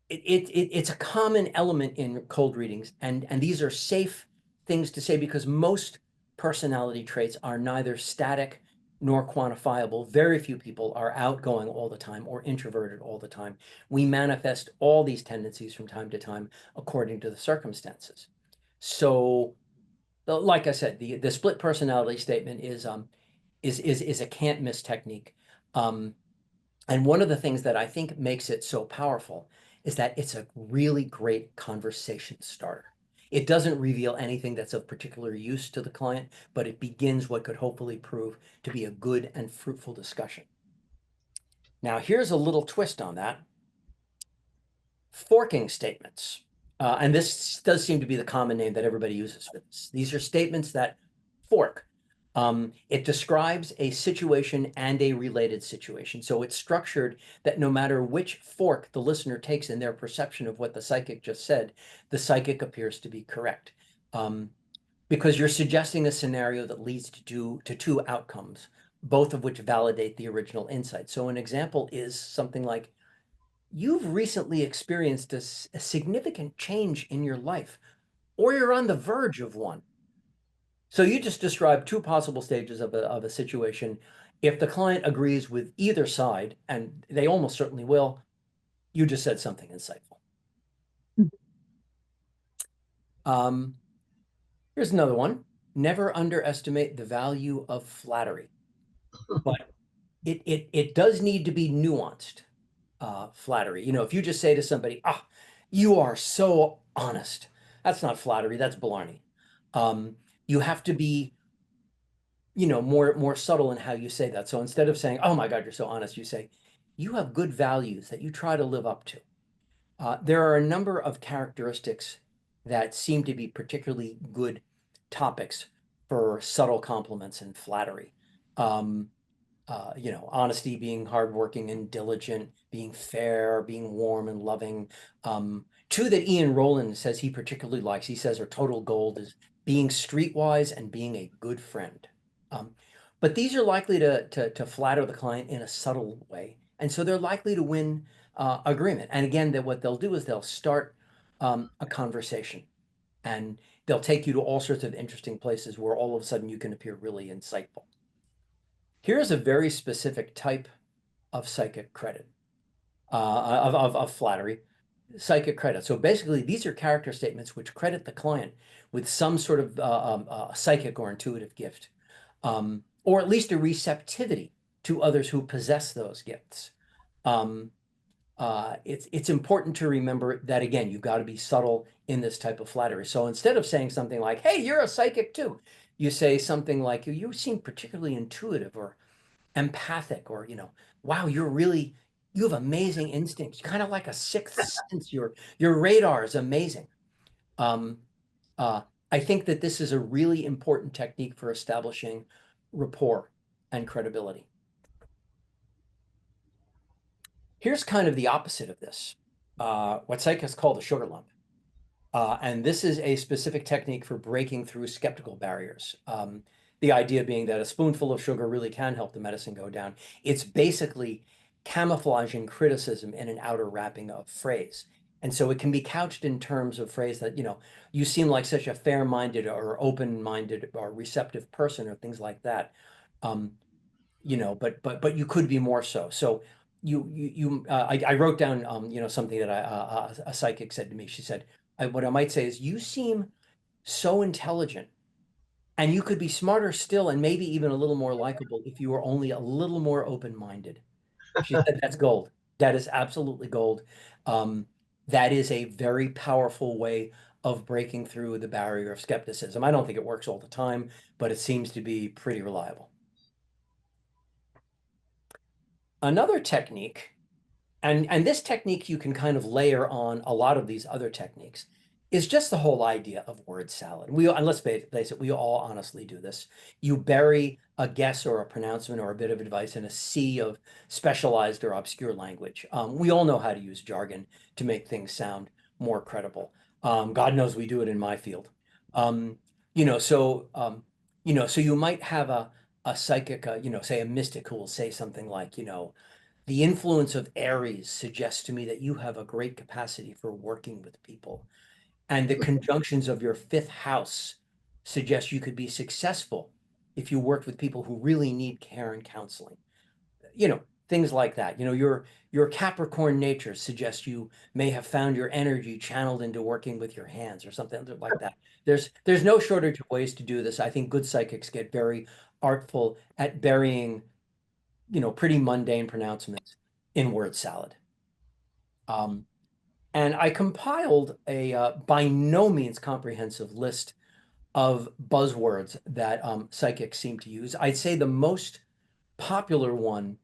It's a common element in cold readings, and these are safe things to say because most personality traits are neither static nor quantifiable. Very few people are outgoing all the time or introverted all the time. We manifest all these tendencies from time to time according to the circumstances. So, like I said, the split personality statement is a can't miss technique. And one of the things that I think makes it so powerful is that it's a really great conversation starter. It doesn't reveal anything that's of particular use to the client, but it begins what could hopefully prove to be a good and fruitful discussion. Now, here's a little twist on that. Forking statements. And this does seem to be the common name that everybody uses for this. These are statements that fork. It describes a situation and a related situation. So it's structured that no matter which fork the listener takes in their perception of what the psychic just said, the psychic appears to be correct. Because you're suggesting a scenario that leads to two outcomes, both of which validate the original insight. So an example is something like, you've recently experienced a significant change in your life, or you're on the verge of one. So you just described two possible stages of a situation. If the client agrees with either side, and they almost certainly will, you just said something insightful. Here's another one. Never underestimate the value of flattery. But it does need to be nuanced flattery. You know, if you just say to somebody, ah, you are so honest, that's not flattery, that's blarney. You have to be, you know, more subtle in how you say that. So instead of saying, oh my God, you're so honest, you say, you have good values that you try to live up to. There are a number of characteristics that seem to be particularly good topics for subtle compliments and flattery. You know, honesty, being hardworking and diligent, being fair, being warm and loving. Two that Ian Rowland says he particularly likes, he says are total gold, is being streetwise and being a good friend. But these are likely to flatter the client in a subtle way. And so they're likely to win agreement. And again, that what they'll do is they'll start a conversation, and they'll take you to all sorts of interesting places where all of a sudden you can appear really insightful. Here's a very specific type of psychic credit, of flattery, psychic credit. So basically, these are character statements which credit the client with some sort of psychic or intuitive gift, or at least a receptivity to others who possess those gifts. It's important to remember that, again, you've got to be subtle in this type of flattery. So instead of saying something like, hey, you're a psychic too, you say something like, you seem particularly intuitive or empathic, or, you know, wow, you have amazing instincts, kind of like a sixth sense. Your radar is amazing. I think that this is a really important technique for establishing rapport and credibility. Here's kind of the opposite of this, what psychics call the sugar lump. And this is a specific technique for breaking through skeptical barriers. The idea being that a spoonful of sugar really can help the medicine go down. It's basically camouflaging criticism in an outer wrapping of phrase. And so it can be couched in terms of phrase that, you know, you seem like such a fair-minded or open-minded or receptive person, or things like that. You know, but you could be more so. So I wrote down, you know, something that a psychic said to me. She said, what I might say is, you seem so intelligent, and you could be smarter still, and maybe even a little more likable if you were only a little more open-minded. She said, that's gold. That is absolutely gold. That is a very powerful way of breaking through the barrier of skepticism. I don't think it works all the time, but it seems to be pretty reliable. Another technique, and this technique you can kind of layer on a lot of these other techniques, is just the whole idea of word salad. And let's face it, we all honestly do this. You bury a guess or a pronouncement or a bit of advice in a sea of specialized or obscure language. We all know how to use jargon to make things sound more credible. God knows we do it in my field. You know, so you might have a psychic, you know, say a mystic, who will say something like, you know, the influence of Aries suggests to me that you have a great capacity for working with people. And the conjunctions of your fifth house suggest you could be successful if you worked with people who really need care and counseling. You know, things like that. You know, your Capricorn nature suggests you may have found your energy channeled into working with your hands, or something like that. There's no shortage of ways to do this. I think good psychics get very artful at burying, you know, pretty mundane pronouncements in word salad. And I compiled a by no means comprehensive list of buzzwords that psychics seem to use. I'd say the most popular one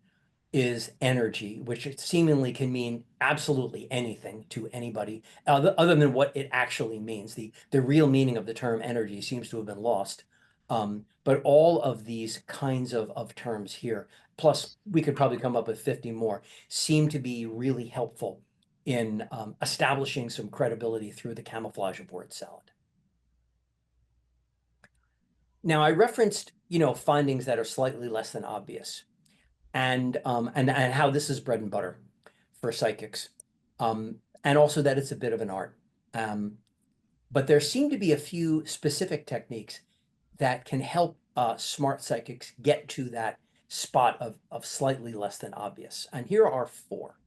is energy, which seemingly can mean absolutely anything to anybody, other than what it actually means. The real meaning of the term energy seems to have been lost. But all of these kinds of terms here, plus we could probably come up with 50 more, seem to be really helpful in establishing some credibility through the camouflage of word salad. Now, I referenced, findings that are slightly less than obvious, and how this is bread and butter for psychics, and also that it's a bit of an art. But there seem to be a few specific techniques that can help smart psychics get to that spot of slightly less than obvious. And here are four.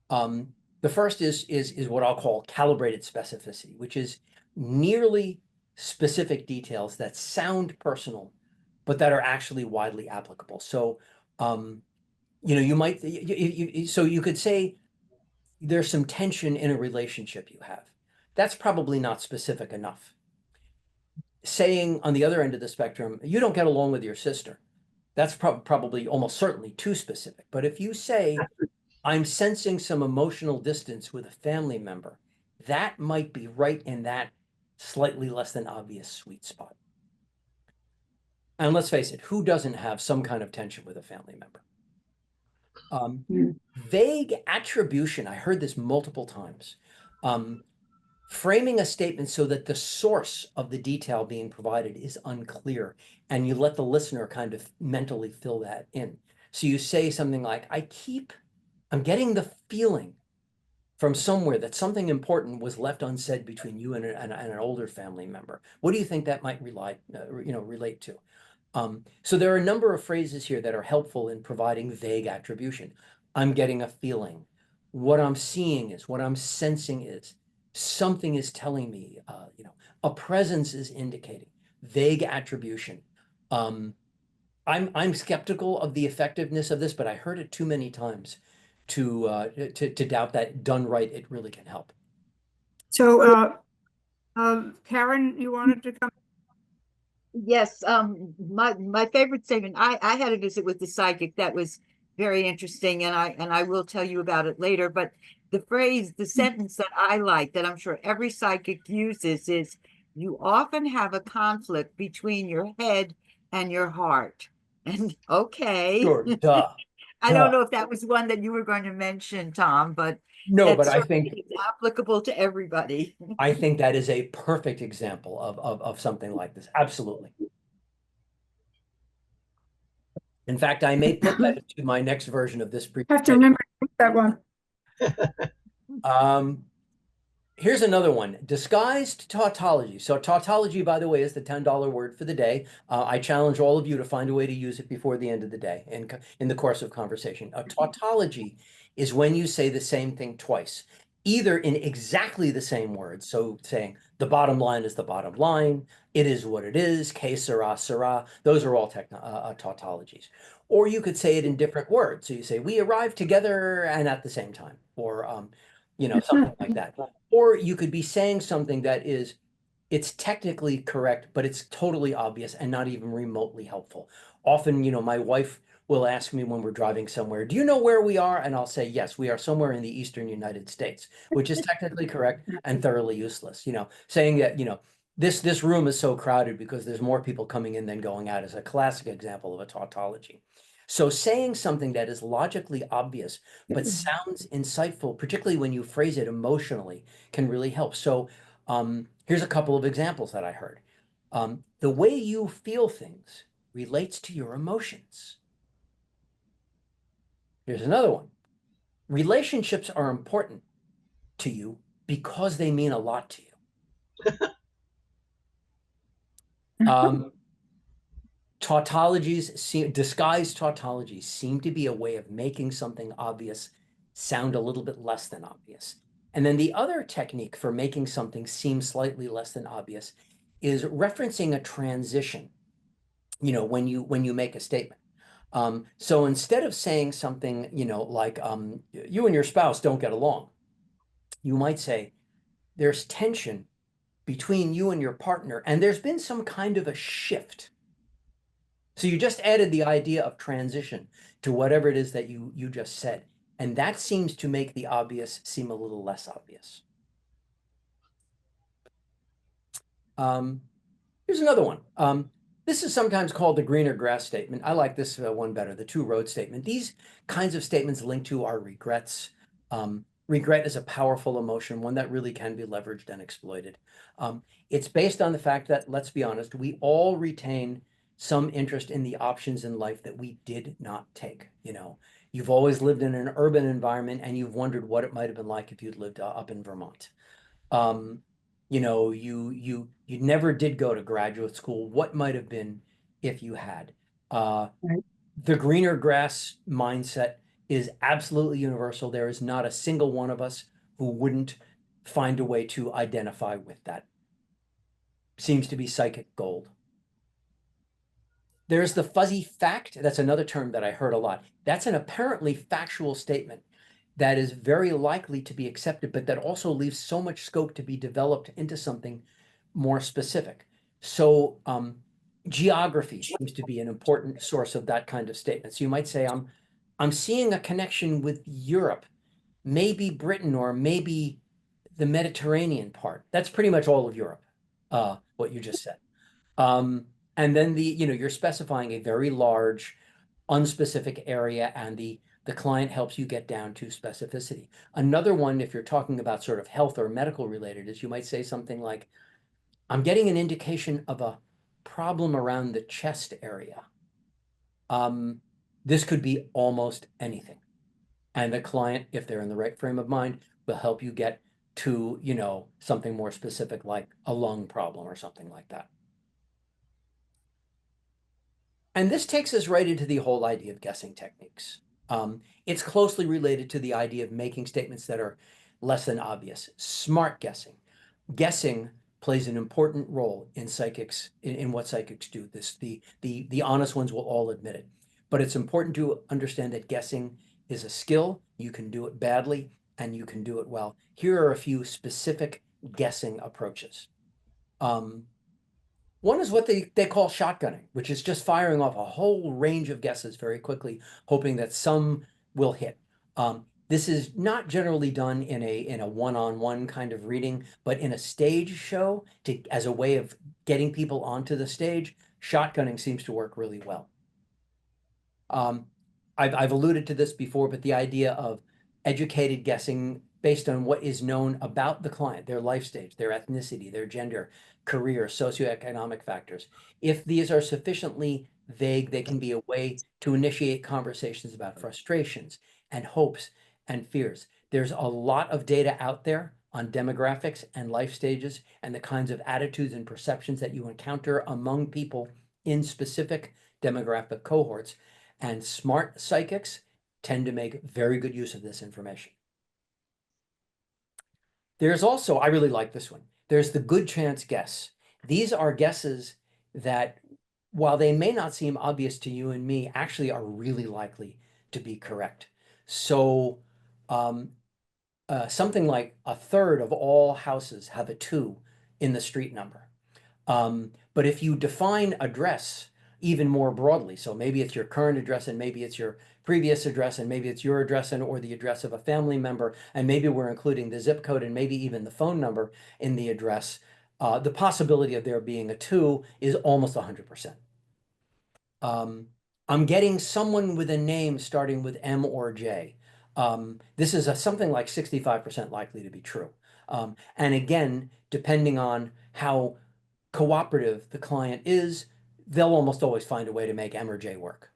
The first is what I'll call calibrated specificity, which is nearly specific details that sound personal, but that are actually widely applicable. So, you might, so you could say there's some tension in a relationship you have. That's probably not specific enough. Saying on the other end of the spectrum, you don't get along with your sister, that's probably almost certainly too specific. But if you say, I'm sensing some emotional distance with a family member, that might be right in that slightly less than obvious sweet spot. And let's face it, who doesn't have some kind of tension with a family member? Vague attribution, I heard this multiple times. Framing a statement so that the source of the detail being provided is unclear, and you let the listener kind of mentally fill that in. So you say something like, I'm getting the feeling from somewhere that something important was left unsaid between you and an older family member. What do you think that might relate to? So there are a number of phrases here that are helpful in providing vague attribution. I'm getting a feeling. What I'm seeing is, what I'm sensing is, something is telling me, a presence is indicating. Vague attribution. I'm skeptical of the effectiveness of this, but I heard it too many times to doubt that done right, it really can help. So, Karen, you wanted to come? Yes, my favorite statement. I had a visit with the psychic that was very interesting, and I will tell you about it later. But the sentence that I like, that I'm sure every psychic uses, is, you often have a conflict between your head and your heart. And okay, Sure, duh. I don't know if that was one that you were going to mention, Tom, but No, that but I certainly think is applicable to everybody. I think that is a perfect example of something like this. Absolutely. In fact, I may put that into my next version of this I have to remember that one. Here's another one, disguised tautology. So tautology, by the way, is the $10 word for the day. I challenge all of you to find a way to use it before the end of the day in the course of conversation. A tautology is when you say the same thing twice, either in exactly the same words. So saying the bottom line is the bottom line, it is what it is, que sera, sera. Those are all tautologies. Or you could say it in different words. So you say, we arrived together and at the same time, or something like that. Or you could be saying something that it's technically correct, but it's totally obvious and not even remotely helpful. Often, my wife will ask me when we're driving somewhere, do you know where we are? And I'll say, yes, we are somewhere in the Eastern United States, which is technically correct and thoroughly useless. Saying that, this room is so crowded because there's more people coming in than going out is a classic example of a tautology. So saying something that is logically obvious, but sounds insightful, particularly when you phrase it emotionally, can really help. So here's a couple of examples that I heard. The way you feel things relates to your emotions. Here's another one. Relationships are important to you because they mean a lot to you. Disguised tautologies seem to be a way of making something obvious sound a little bit less than obvious. And then the other technique for making something seem slightly less than obvious is referencing a transition, when you make a statement. So instead of saying something, like you and your spouse don't get along, you might say there's tension between you and your partner, and there's been some kind of a shift. So you just added the idea of transition to whatever it is that you just said. And that seems to make the obvious seem a little less obvious. Here's another one. This is sometimes called the greener grass statement. I like this one better, the two-road statement. These kinds of statements link to our regrets. Regret is a powerful emotion, one that really can be leveraged and exploited. It's based on the fact that, let's be honest, we all retain some interest in the options in life that we did not take. You know, you've always lived in an urban environment and you've wondered what it might have been like if you'd lived up in Vermont. You know, you never did go to graduate school. What might have been if you had? Right. The greener grass mindset is absolutely universal. There is not a single one of us who wouldn't find a way to identify with that. Seems to be psychic gold. There's the fuzzy fact. That's another term that I heard a lot. That's an apparently factual statement that is very likely to be accepted, but that also leaves so much scope to be developed into something more specific. So geography seems to be an important source of that kind of statement. So you might say, I'm seeing a connection with Europe, maybe Britain, or maybe the Mediterranean part. That's pretty much all of Europe, what you just said. And then you're specifying a very large, unspecific area, and the client helps you get down to specificity. Another one, if you're talking about sort of health or medical related, is you might say something like, I'm getting an indication of a problem around the chest area. This could be almost anything. And the client, if they're in the right frame of mind, will help you get to, something more specific like a lung problem or something like that. And this takes us right into the whole idea of guessing techniques. It's closely related to the idea of making statements that are less than obvious. Smart guessing. Guessing plays an important role in psychics, in what psychics do. The honest ones will all admit it. But it's important to understand that guessing is a skill. You can do it badly and you can do it well. Here are a few specific guessing approaches. One is what they call shotgunning, which is just firing off a whole range of guesses very quickly, hoping that some will hit. This is not generally done in a one-on-one kind of reading, but in a stage show as a way of getting people onto the stage. Shotgunning seems to work really well. I've alluded to this before, but the idea of educated guessing based on what is known about the client, their life stage, their ethnicity, their gender, career, socioeconomic factors. If these are sufficiently vague, they can be a way to initiate conversations about frustrations and hopes and fears. There's a lot of data out there on demographics and life stages and the kinds of attitudes and perceptions that you encounter among people in specific demographic cohorts. And smart psychics tend to make very good use of this information. There's also, I really like this one, there's the good chance guess. These are guesses that, while they may not seem obvious to you and me, actually are really likely to be correct. So something like a third of all houses have a 2 in the street number. But if you define address even more broadly, so maybe it's your current address and maybe it's your previous address and maybe it's your address and or the address of a family member, and maybe we're including the zip code and maybe even the phone number in the address, the possibility of there being a 2 is almost 100%. I'm getting someone with a name starting with M or J. This is something like 65% likely to be true. And again, depending on how cooperative the client is, they'll almost always find a way to make M or J work.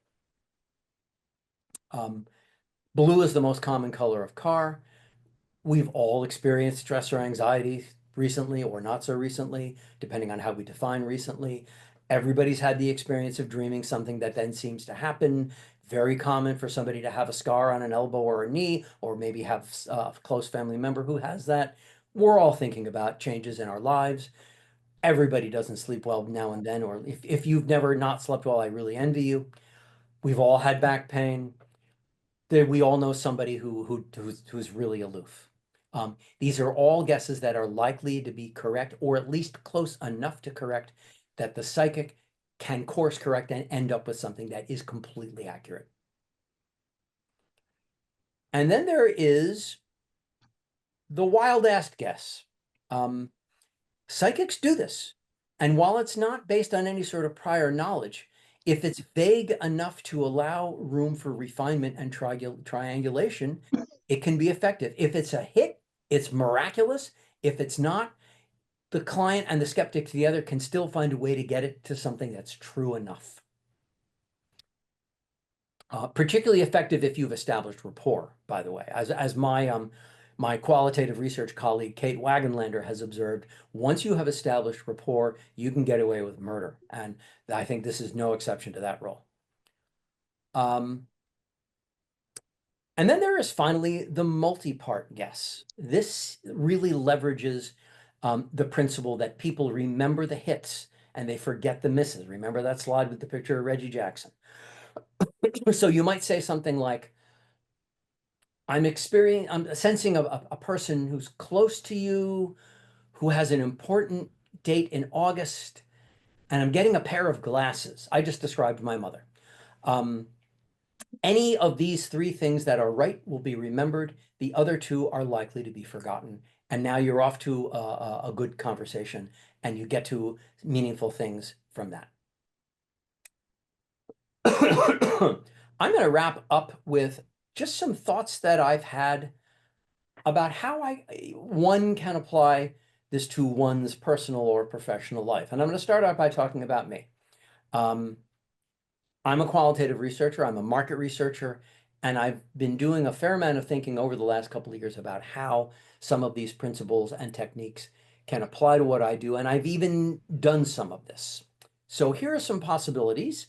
Blue is the most common color of car. We've all experienced stress or anxiety recently or not so recently, depending on how we define recently. Everybody's had the experience of dreaming something that then seems to happen. Very common for somebody to have a scar on an elbow or a knee, or maybe have a close family member who has that. We're all thinking about changes in our lives. Everybody doesn't sleep well now and then, or if you've never not slept well, I really envy you. We've all had back pain. We all know somebody who's really aloof. These are all guesses that are likely to be correct, or at least close enough to correct that the psychic can course correct and end up with something that is completely accurate. And then there is the wild ass guess. Psychics do this. And while it's not based on any sort of prior knowledge, if it's vague enough to allow room for refinement and triangulation, it can be effective. If it's a hit, it's miraculous. If it's not, the client and the skeptic together can still find a way to get it to something that's true enough. Particularly effective if you've established rapport, by the way. As my qualitative research colleague, Kate Wagenlander, has observed, once you have established rapport, you can get away with murder. And I think this is no exception to that rule. And then there is finally the multi-part guess. This really leverages the principle that people remember the hits and they forget the misses. Remember that slide with the picture of Reggie Jackson? So you might say something like, I'm sensing a person who's close to you, who has an important date in August, and I'm getting a pair of glasses. I just described my mother. Any of these three things that are right will be remembered. The other two are likely to be forgotten. And now you're off to a good conversation and you get to meaningful things from that. I'm going to wrap up with just some thoughts that I've had about how one can apply this to one's personal or professional life. And I'm going to start out by talking about me. I'm a qualitative researcher, I'm a market researcher, and I've been doing a fair amount of thinking over the last couple of years about how some of these principles and techniques can apply to what I do, and I've even done some of this. So here are some possibilities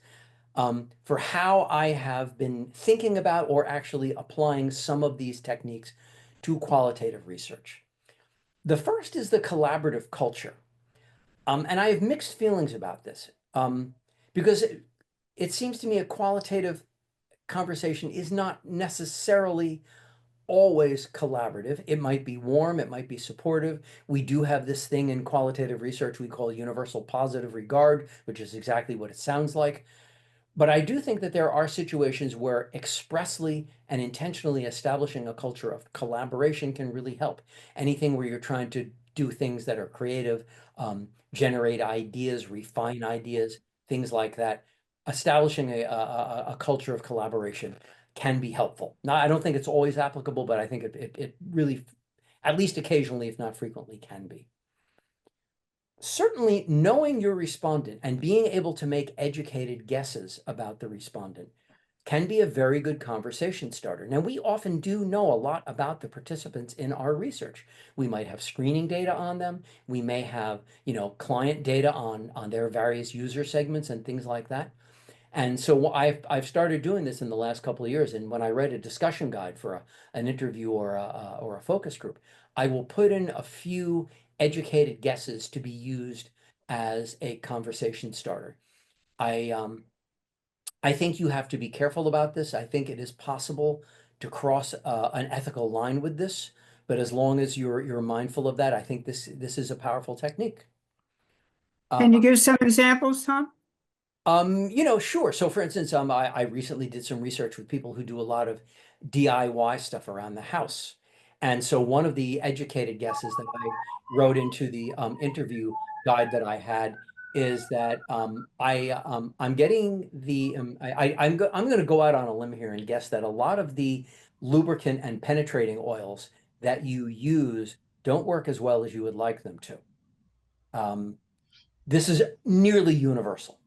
for how I have been thinking about or actually applying some of these techniques to qualitative research. The first is the collaborative culture. And I have mixed feelings about this because it seems to me a qualitative conversation is not necessarily always collaborative. It might be warm, it might be supportive. We do have this thing in qualitative research we call universal positive regard, which is exactly what it sounds like. But I do think that there are situations where expressly and intentionally establishing a culture of collaboration can really help. Anything where you're trying to do things that are creative, generate ideas, refine ideas, things like that. Establishing a culture of collaboration can be helpful. Now, I don't think it's always applicable, but I think it really, at least occasionally, if not frequently, can be. Certainly, knowing your respondent and being able to make educated guesses about the respondent can be a very good conversation starter. Now, we often do know a lot about the participants in our research. We might have screening data on them. We may have, client data on their various user segments and things like that. And so I've started doing this in the last couple of years. And when I write a discussion guide for an interview or a focus group, I will put in a few educated guesses to be used as a conversation starter. I think you have to be careful about this. I think it is possible to cross an ethical line with this, but as long as you're mindful of that, I think this is a powerful technique. Can you give some examples, Tom? Sure. So for instance, I recently did some research with people who do a lot of DIY stuff around the house. And so one of the educated guesses that I wrote into the interview guide that I had is that I'm getting the I'm going to go out on a limb here and guess that a lot of the lubricant and penetrating oils that you use don't work as well as you would like them to. This is nearly universal.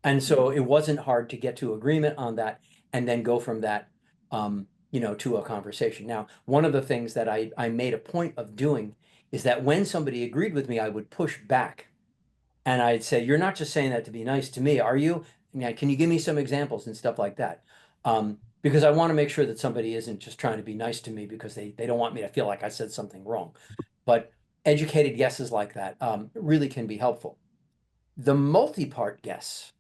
And so it wasn't hard to get to agreement on that and then go from that, to a conversation. Now, one of the things that I made a point of doing is that when somebody agreed with me, I would push back and I'd say, you're not just saying that to be nice to me, are you? Can you give me some examples and stuff like that? Because I want to make sure that somebody isn't just trying to be nice to me because they don't want me to feel like I said something wrong. But educated guesses like that really can be helpful. The multi-part guess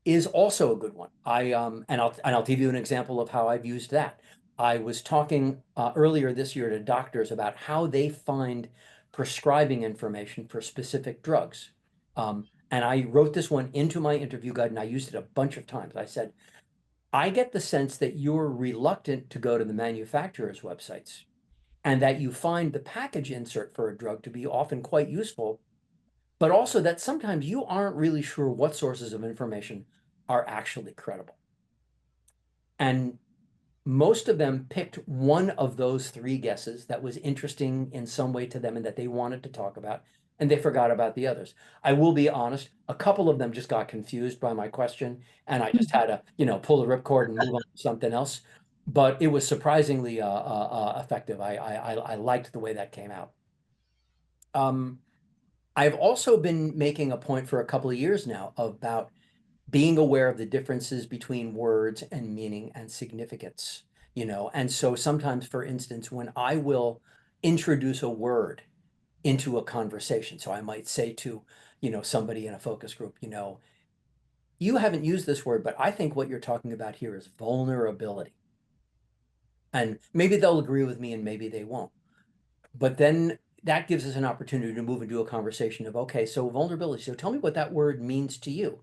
is also a good one. I'll give you an example of how I've used that. I was talking earlier this year to doctors about how they find prescribing information for specific drugs. And I wrote this one into my interview guide and I used it a bunch of times. I said, I get the sense that you're reluctant to go to the manufacturer's websites and that you find the package insert for a drug to be often quite useful, but also that sometimes you aren't really sure what sources of information are actually credible. And most of them picked one of those three guesses that was interesting in some way to them and that they wanted to talk about, and they forgot about the others. I will be honest, a couple of them just got confused by my question, and I just had to, pull the ripcord and move on to something else. But it was surprisingly effective. I liked the way that came out. I've also been making a point for a couple of years now about being aware of the differences between words and meaning and significance, and so sometimes, for instance, when I will introduce a word into a conversation, so I might say to, somebody in a focus group, you haven't used this word, but I think what you're talking about here is vulnerability. And maybe they'll agree with me and maybe they won't. But then that gives us an opportunity to move into a conversation of, okay, so vulnerability. So tell me what that word means to you.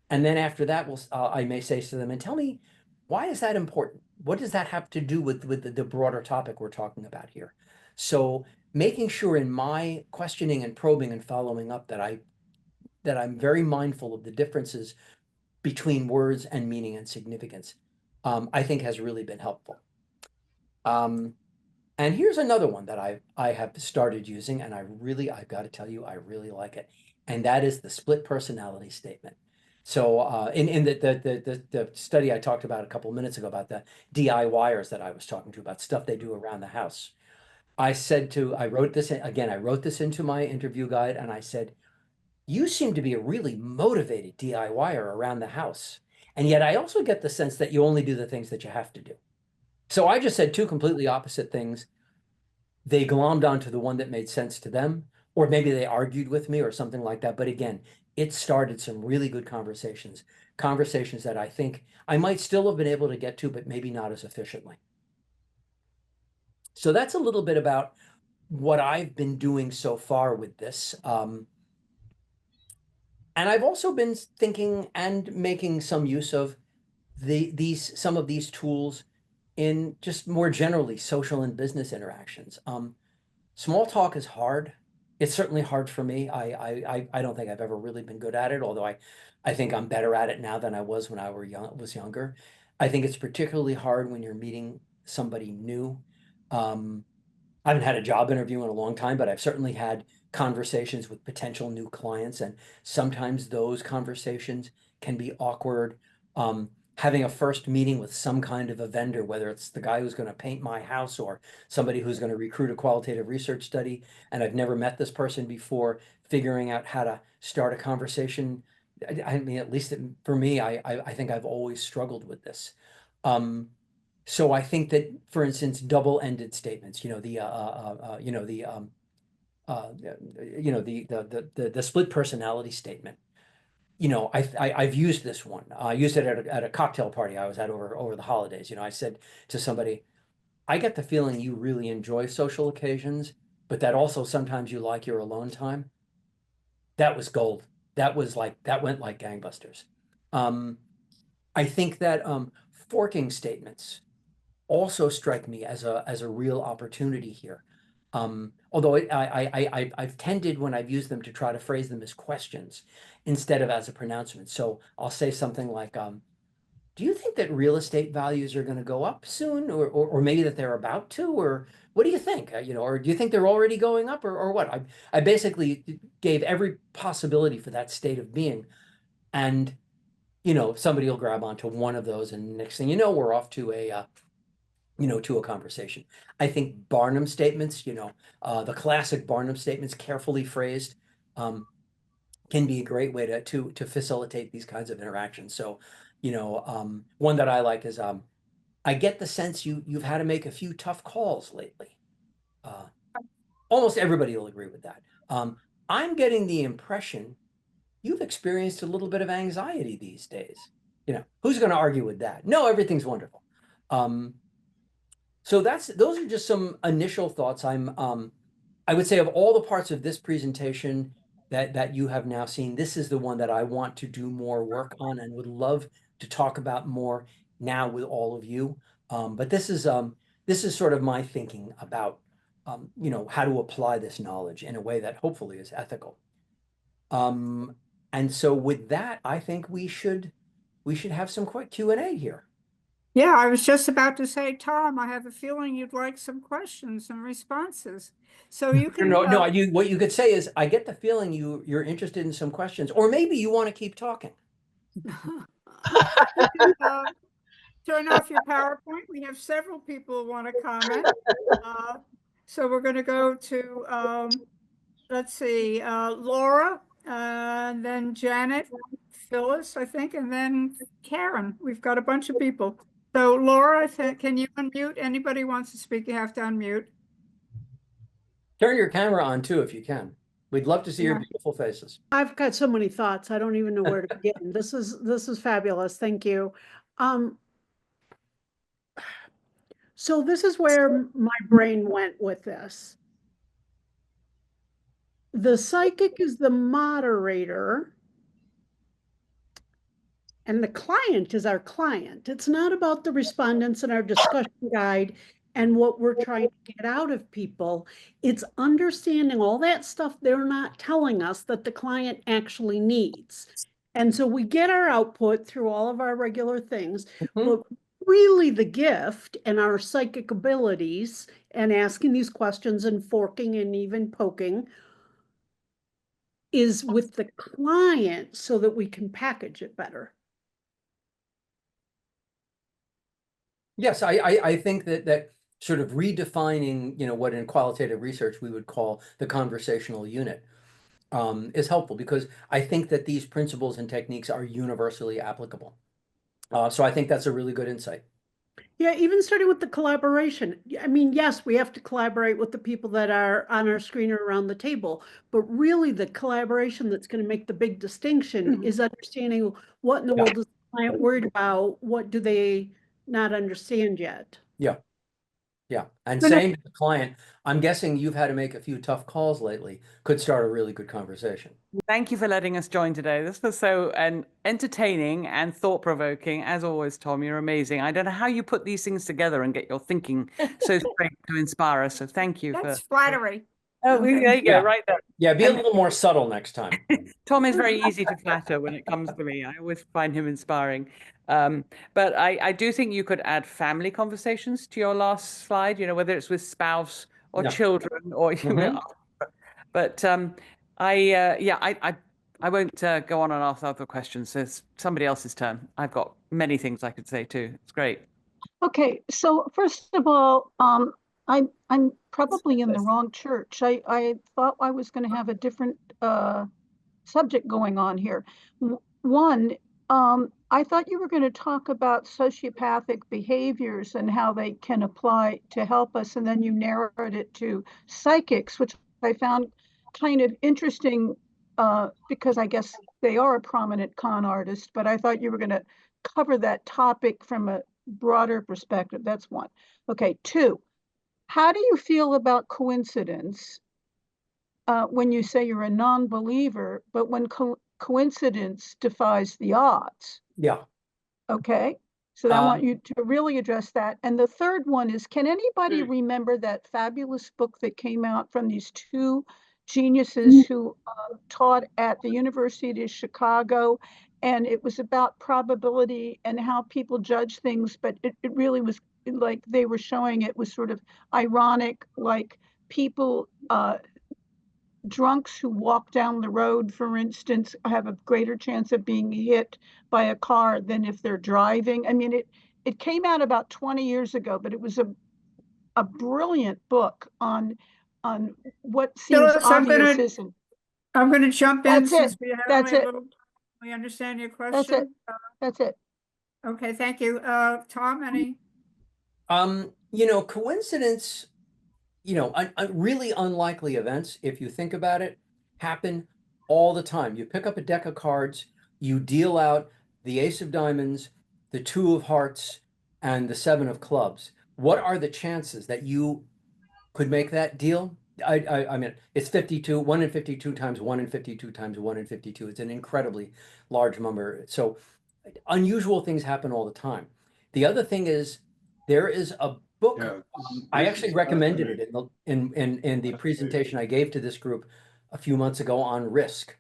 And then after that, I may say to them, and tell me, why is that important? What does that have to do with the broader topic we're talking about here? So making sure in my questioning and probing and following up that I'm very mindful of the differences between words and meaning and significance, I think has really been helpful. And here's another one that I have started using, and I've got to tell you, I really like it. And that is the split personality statement. So in the study I talked about a couple of minutes ago about the DIYers that I was talking to about stuff they do around the house, I wrote this into my interview guide, and I said, you seem to be a really motivated DIYer around the house. And yet I also get the sense that you only do the things that you have to do. So I just said two completely opposite things. They glommed onto the one that made sense to them, or maybe they argued with me or something like that. But again, it started some really good conversations that I think I might still have been able to get to, but maybe not as efficiently. So that's a little bit about what I've been doing so far with this. And I've also been thinking and making some use of some of these tools in just more generally social and business interactions. Small talk is hard. It's certainly hard for me. I don't think I've ever really been good at it, although I think I'm better at it now than I was when I was younger. I think it's particularly hard when you're meeting somebody new. I haven't had a job interview in a long time, but I've certainly had conversations with potential new clients, and sometimes those conversations can be awkward. Having a first meeting with some kind of a vendor, whether it's the guy who's going to paint my house or somebody who's going to recruit a qualitative research study, and I've never met this person before, figuring out how to start a conversation. I mean, at least for me, I think I've always struggled with this. So I think that, for instance, double-ended statements, the split personality statement. I've used this one. I used it at a cocktail party I was at over the holidays. I said to somebody, I get the feeling you really enjoy social occasions, but that also sometimes you like your alone time. That was gold. That went like gangbusters. I think that forking statements also strike me as a real opportunity here. Although I've tended when I've used them to try to phrase them as questions instead of as a pronouncement. So I'll say something like, do you think that real estate values are going to go up soon, or maybe that they're about to, or what do you think? Or do you think they're already going up, or what? I basically gave every possibility for that state of being, and somebody will grab onto one of those, and next thing you know, we're off to a conversation. I think Barnum statements, the classic Barnum statements, carefully phrased, can be a great way to facilitate these kinds of interactions. So, one that I like is, I get the sense you've had to make a few tough calls lately. Uh, Almost everybody will agree with that. I'm getting the impression you've experienced a little bit of anxiety these days. Who's going to argue with that? No, everything's wonderful. So those are just some initial thoughts. I would say of all the parts of this presentation that you have now seen, this is the one that I want to do more work on and would love to talk about more now with all of you. But this is sort of my thinking about how to apply this knowledge in a way that hopefully is ethical. And so with that, I think we should have some quick Q&A here. Yeah, I was just about to say, Tom, I have a feeling you'd like some questions and responses. So you can No, what you could say is, I get the feeling you're interested in some questions, or maybe you want to keep talking. turn off your PowerPoint. We have several people who want to comment. So we're going to go to, let's see, Laura, and then Janet, Phyllis, I think, and then Karen. We've got a bunch of people. So Laura, can you unmute? Anybody wants to speak, you have to unmute. Turn your camera on too, if you can. We'd love to see your Yeah. beautiful faces. I've got so many thoughts. I don't even know where to begin. This is fabulous. Thank you. So this is where my brain went with this. The psychic is the moderator, and the client is our client. It's not about the respondents and our discussion guide and what we're trying to get out of people. It's understanding all that stuff they're not telling us that the client actually needs. And so we get our output through all of our regular things, but really the gift and our psychic abilities and asking these questions and forking and even poking is with the client so that we can package it better. Yes, I think that sort of redefining, what in qualitative research we would call the conversational unit is helpful, because I think that these principles and techniques are universally applicable. So I think that's a really good insight. Yeah, even starting with the collaboration. I mean, yes, we have to collaborate with the people that are on our screen or around the table, but really the collaboration that's going to make the big distinction is understanding what in the world is the client worried about, what do they not understand yet. Yeah. Yeah. And saying to the client, I'm guessing you've had to make a few tough calls lately, could start a really good conversation. Thank you for letting us join today. This was so entertaining and thought-provoking. As always, Tom, you're amazing. I don't know how you put these things together and get your thinking so straight to inspire us. So thank you. That's flattery. Oh, there you go, Yeah. right there. Yeah, be a little more subtle next time. Tom is very easy to flatter when it comes to me. I always find him inspiring. But I do think you could add family conversations to your last slide, whether it's with spouse or children or but I won't go on and ask other questions. It's somebody else's turn. I've got many things I could say too. It's great. Okay, so first of all, I'm probably in the wrong church. I thought I was going to have a different subject going on here. One, I thought you were going to talk about sociopathic behaviors and how they can apply to help us, and then you narrowed it to psychics, which I found kind of interesting because I guess they are a prominent con artist, but I thought you were going to cover that topic from a broader perspective. That's one. Okay, two, how do you feel about coincidence when you say you're a non-believer, but when coincidence defies the odds? Yeah. Okay, so I want you to really address that. And the third one is, can anybody remember that fabulous book that came out from these two geniuses who taught at the University of Chicago? And it was about probability and how people judge things, but it really was like they were showing it was sort of ironic, like people, drunks who walk down the road, for instance, have a greater chance of being hit by a car than if they're driving. I mean, it came out about 20 years ago, but it was a brilliant book on what seems Phyllis, obvious. I'm going to jump in That's since it. we have That's only a it. little. We understand your That's it. question. That's it. Okay, thank you. Tom, any? Coincidence, really unlikely events, if you think about it, happen all the time. You pick up a deck of cards, you deal out the ace of diamonds, the two of hearts, and the seven of clubs. What are the chances that you could make that deal? I mean, it's 52, 1 in 52 times 1 in 52 times 1 in 52. It's an incredibly large number. So unusual things happen all the time. The other thing is there is a book. Yeah, I this actually is recommended it fascinating. in the presentation I gave to this group a few months ago on risk.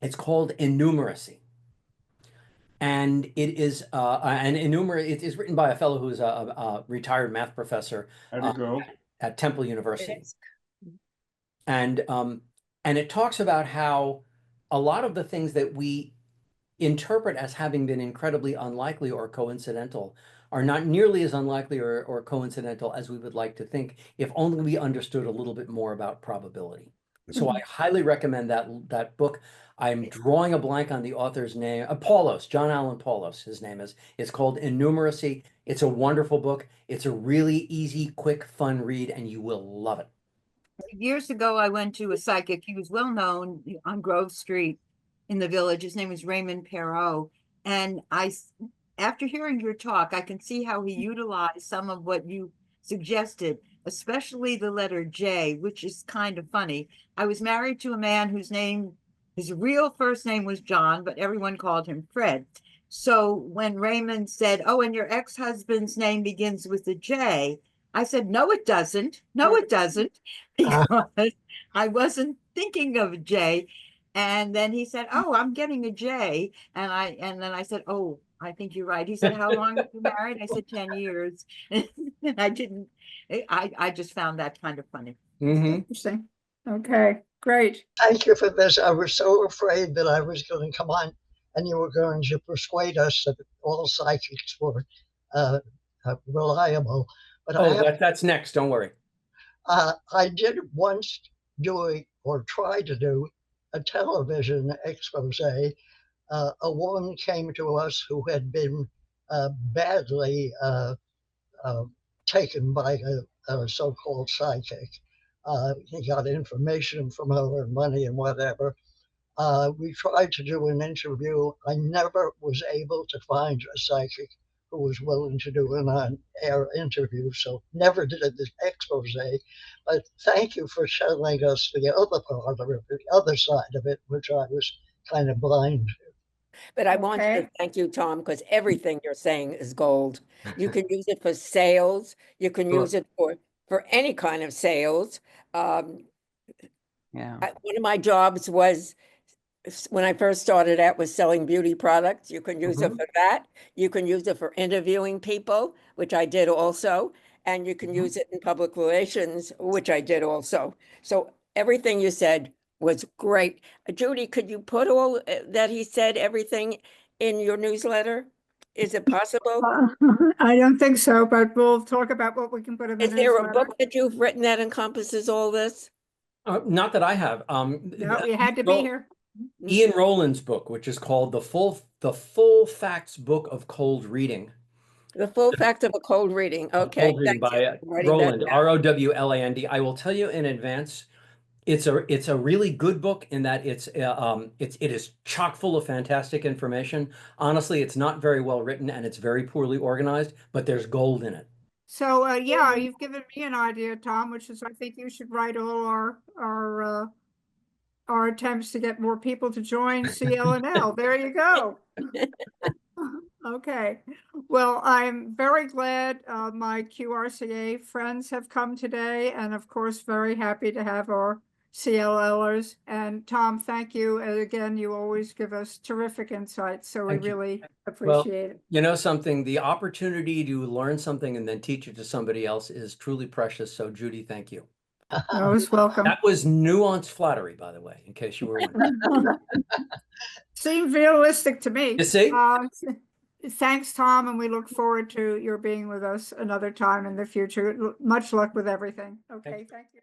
It's called Innumeracy. And it is it is written by a fellow who's a retired math professor How'd it go? at Temple University. Yes. And it talks about how a lot of the things that we interpret as having been incredibly unlikely or coincidental are not nearly as unlikely or coincidental as we would like to think, if only we understood a little bit more about probability. So I highly recommend that book. I'm drawing a blank on the author's name. Paulos, John Allen Paulos, his name is. It's called Innumeracy. It's a wonderful book. It's a really easy, quick, fun read, and you will love it. Years ago, I went to a psychic. He was well known on Grove Street in the village. His name was Raymond Perot. And after hearing your talk, I can see how he utilized some of what you suggested, especially the letter J, which is kind of funny. I was married to a man his real first name was John, but everyone called him Fred. So when Raymond said, "Oh, and your ex-husband's name begins with a J," I said, "No, it doesn't. No, it doesn't." Because I wasn't thinking of a J. And then he said, "Oh, I'm getting a J." And then I said, "Oh, I think you're right." He said, "How long have you married?" I said, 10 years. And I just found that kind of funny. Interesting. Okay, great. Thank you for this. I was so afraid that I was going to come on and you were going to persuade us that all psychics were reliable. But That's next. Don't worry. I did once try to do a television expose. A woman came to us who had been badly taken by a so-called psychic. He got information from her and money and whatever. We tried to do an interview. I never was able to find a psychic who was willing to do an on-air interview, so never did the expose. But thank you for showing us the other part of it, the other side of it, which I was kind of blind to. But I want you to thank you, Tom, because everything you're saying is gold. You can use it for sales. You can use it for any kind of sales. Yeah. One of my jobs was, when I first started out, was selling beauty products. You can use it for that. You can use it for interviewing people, which I did also. And you can use it in public relations, which I did also. So everything you said was great. Judy, could you put all that he said, everything, in your newsletter? Is it possible? I don't think so, but we'll talk about what we can put in the Is there a newsletter. book that you've written that encompasses all this? Not that I have. No, you had to be here. Ian Rowland's book, which is called the Full Facts Book of Cold Reading. The Full Fact of a Cold Reading. Okay, Cold Reading thank you. by Rowland, Rowland. I will tell you in advance, it's a really good book in that it is chock full of fantastic information. Honestly, it's not very well written and it's very poorly organized, but there's gold in it. So yeah, you've given me an idea, Tom, which is I think you should write all our attempts to get more people to join CLNL. There you go. Okay. Well, I'm very glad my QRCA friends have come today, and of course, very happy to have our CLLers. And Tom, thank you. And again, you always give us terrific insights, so we really appreciate it. You know something, the opportunity to learn something and then teach it to somebody else is truly precious. So Judy, thank you. Most welcome. That was nuanced flattery, by the way, in case you were wondering. Seemed realistic to me. You see? Thanks, Tom, and we look forward to your being with us another time in the future. Much luck with everything. Okay, thank you.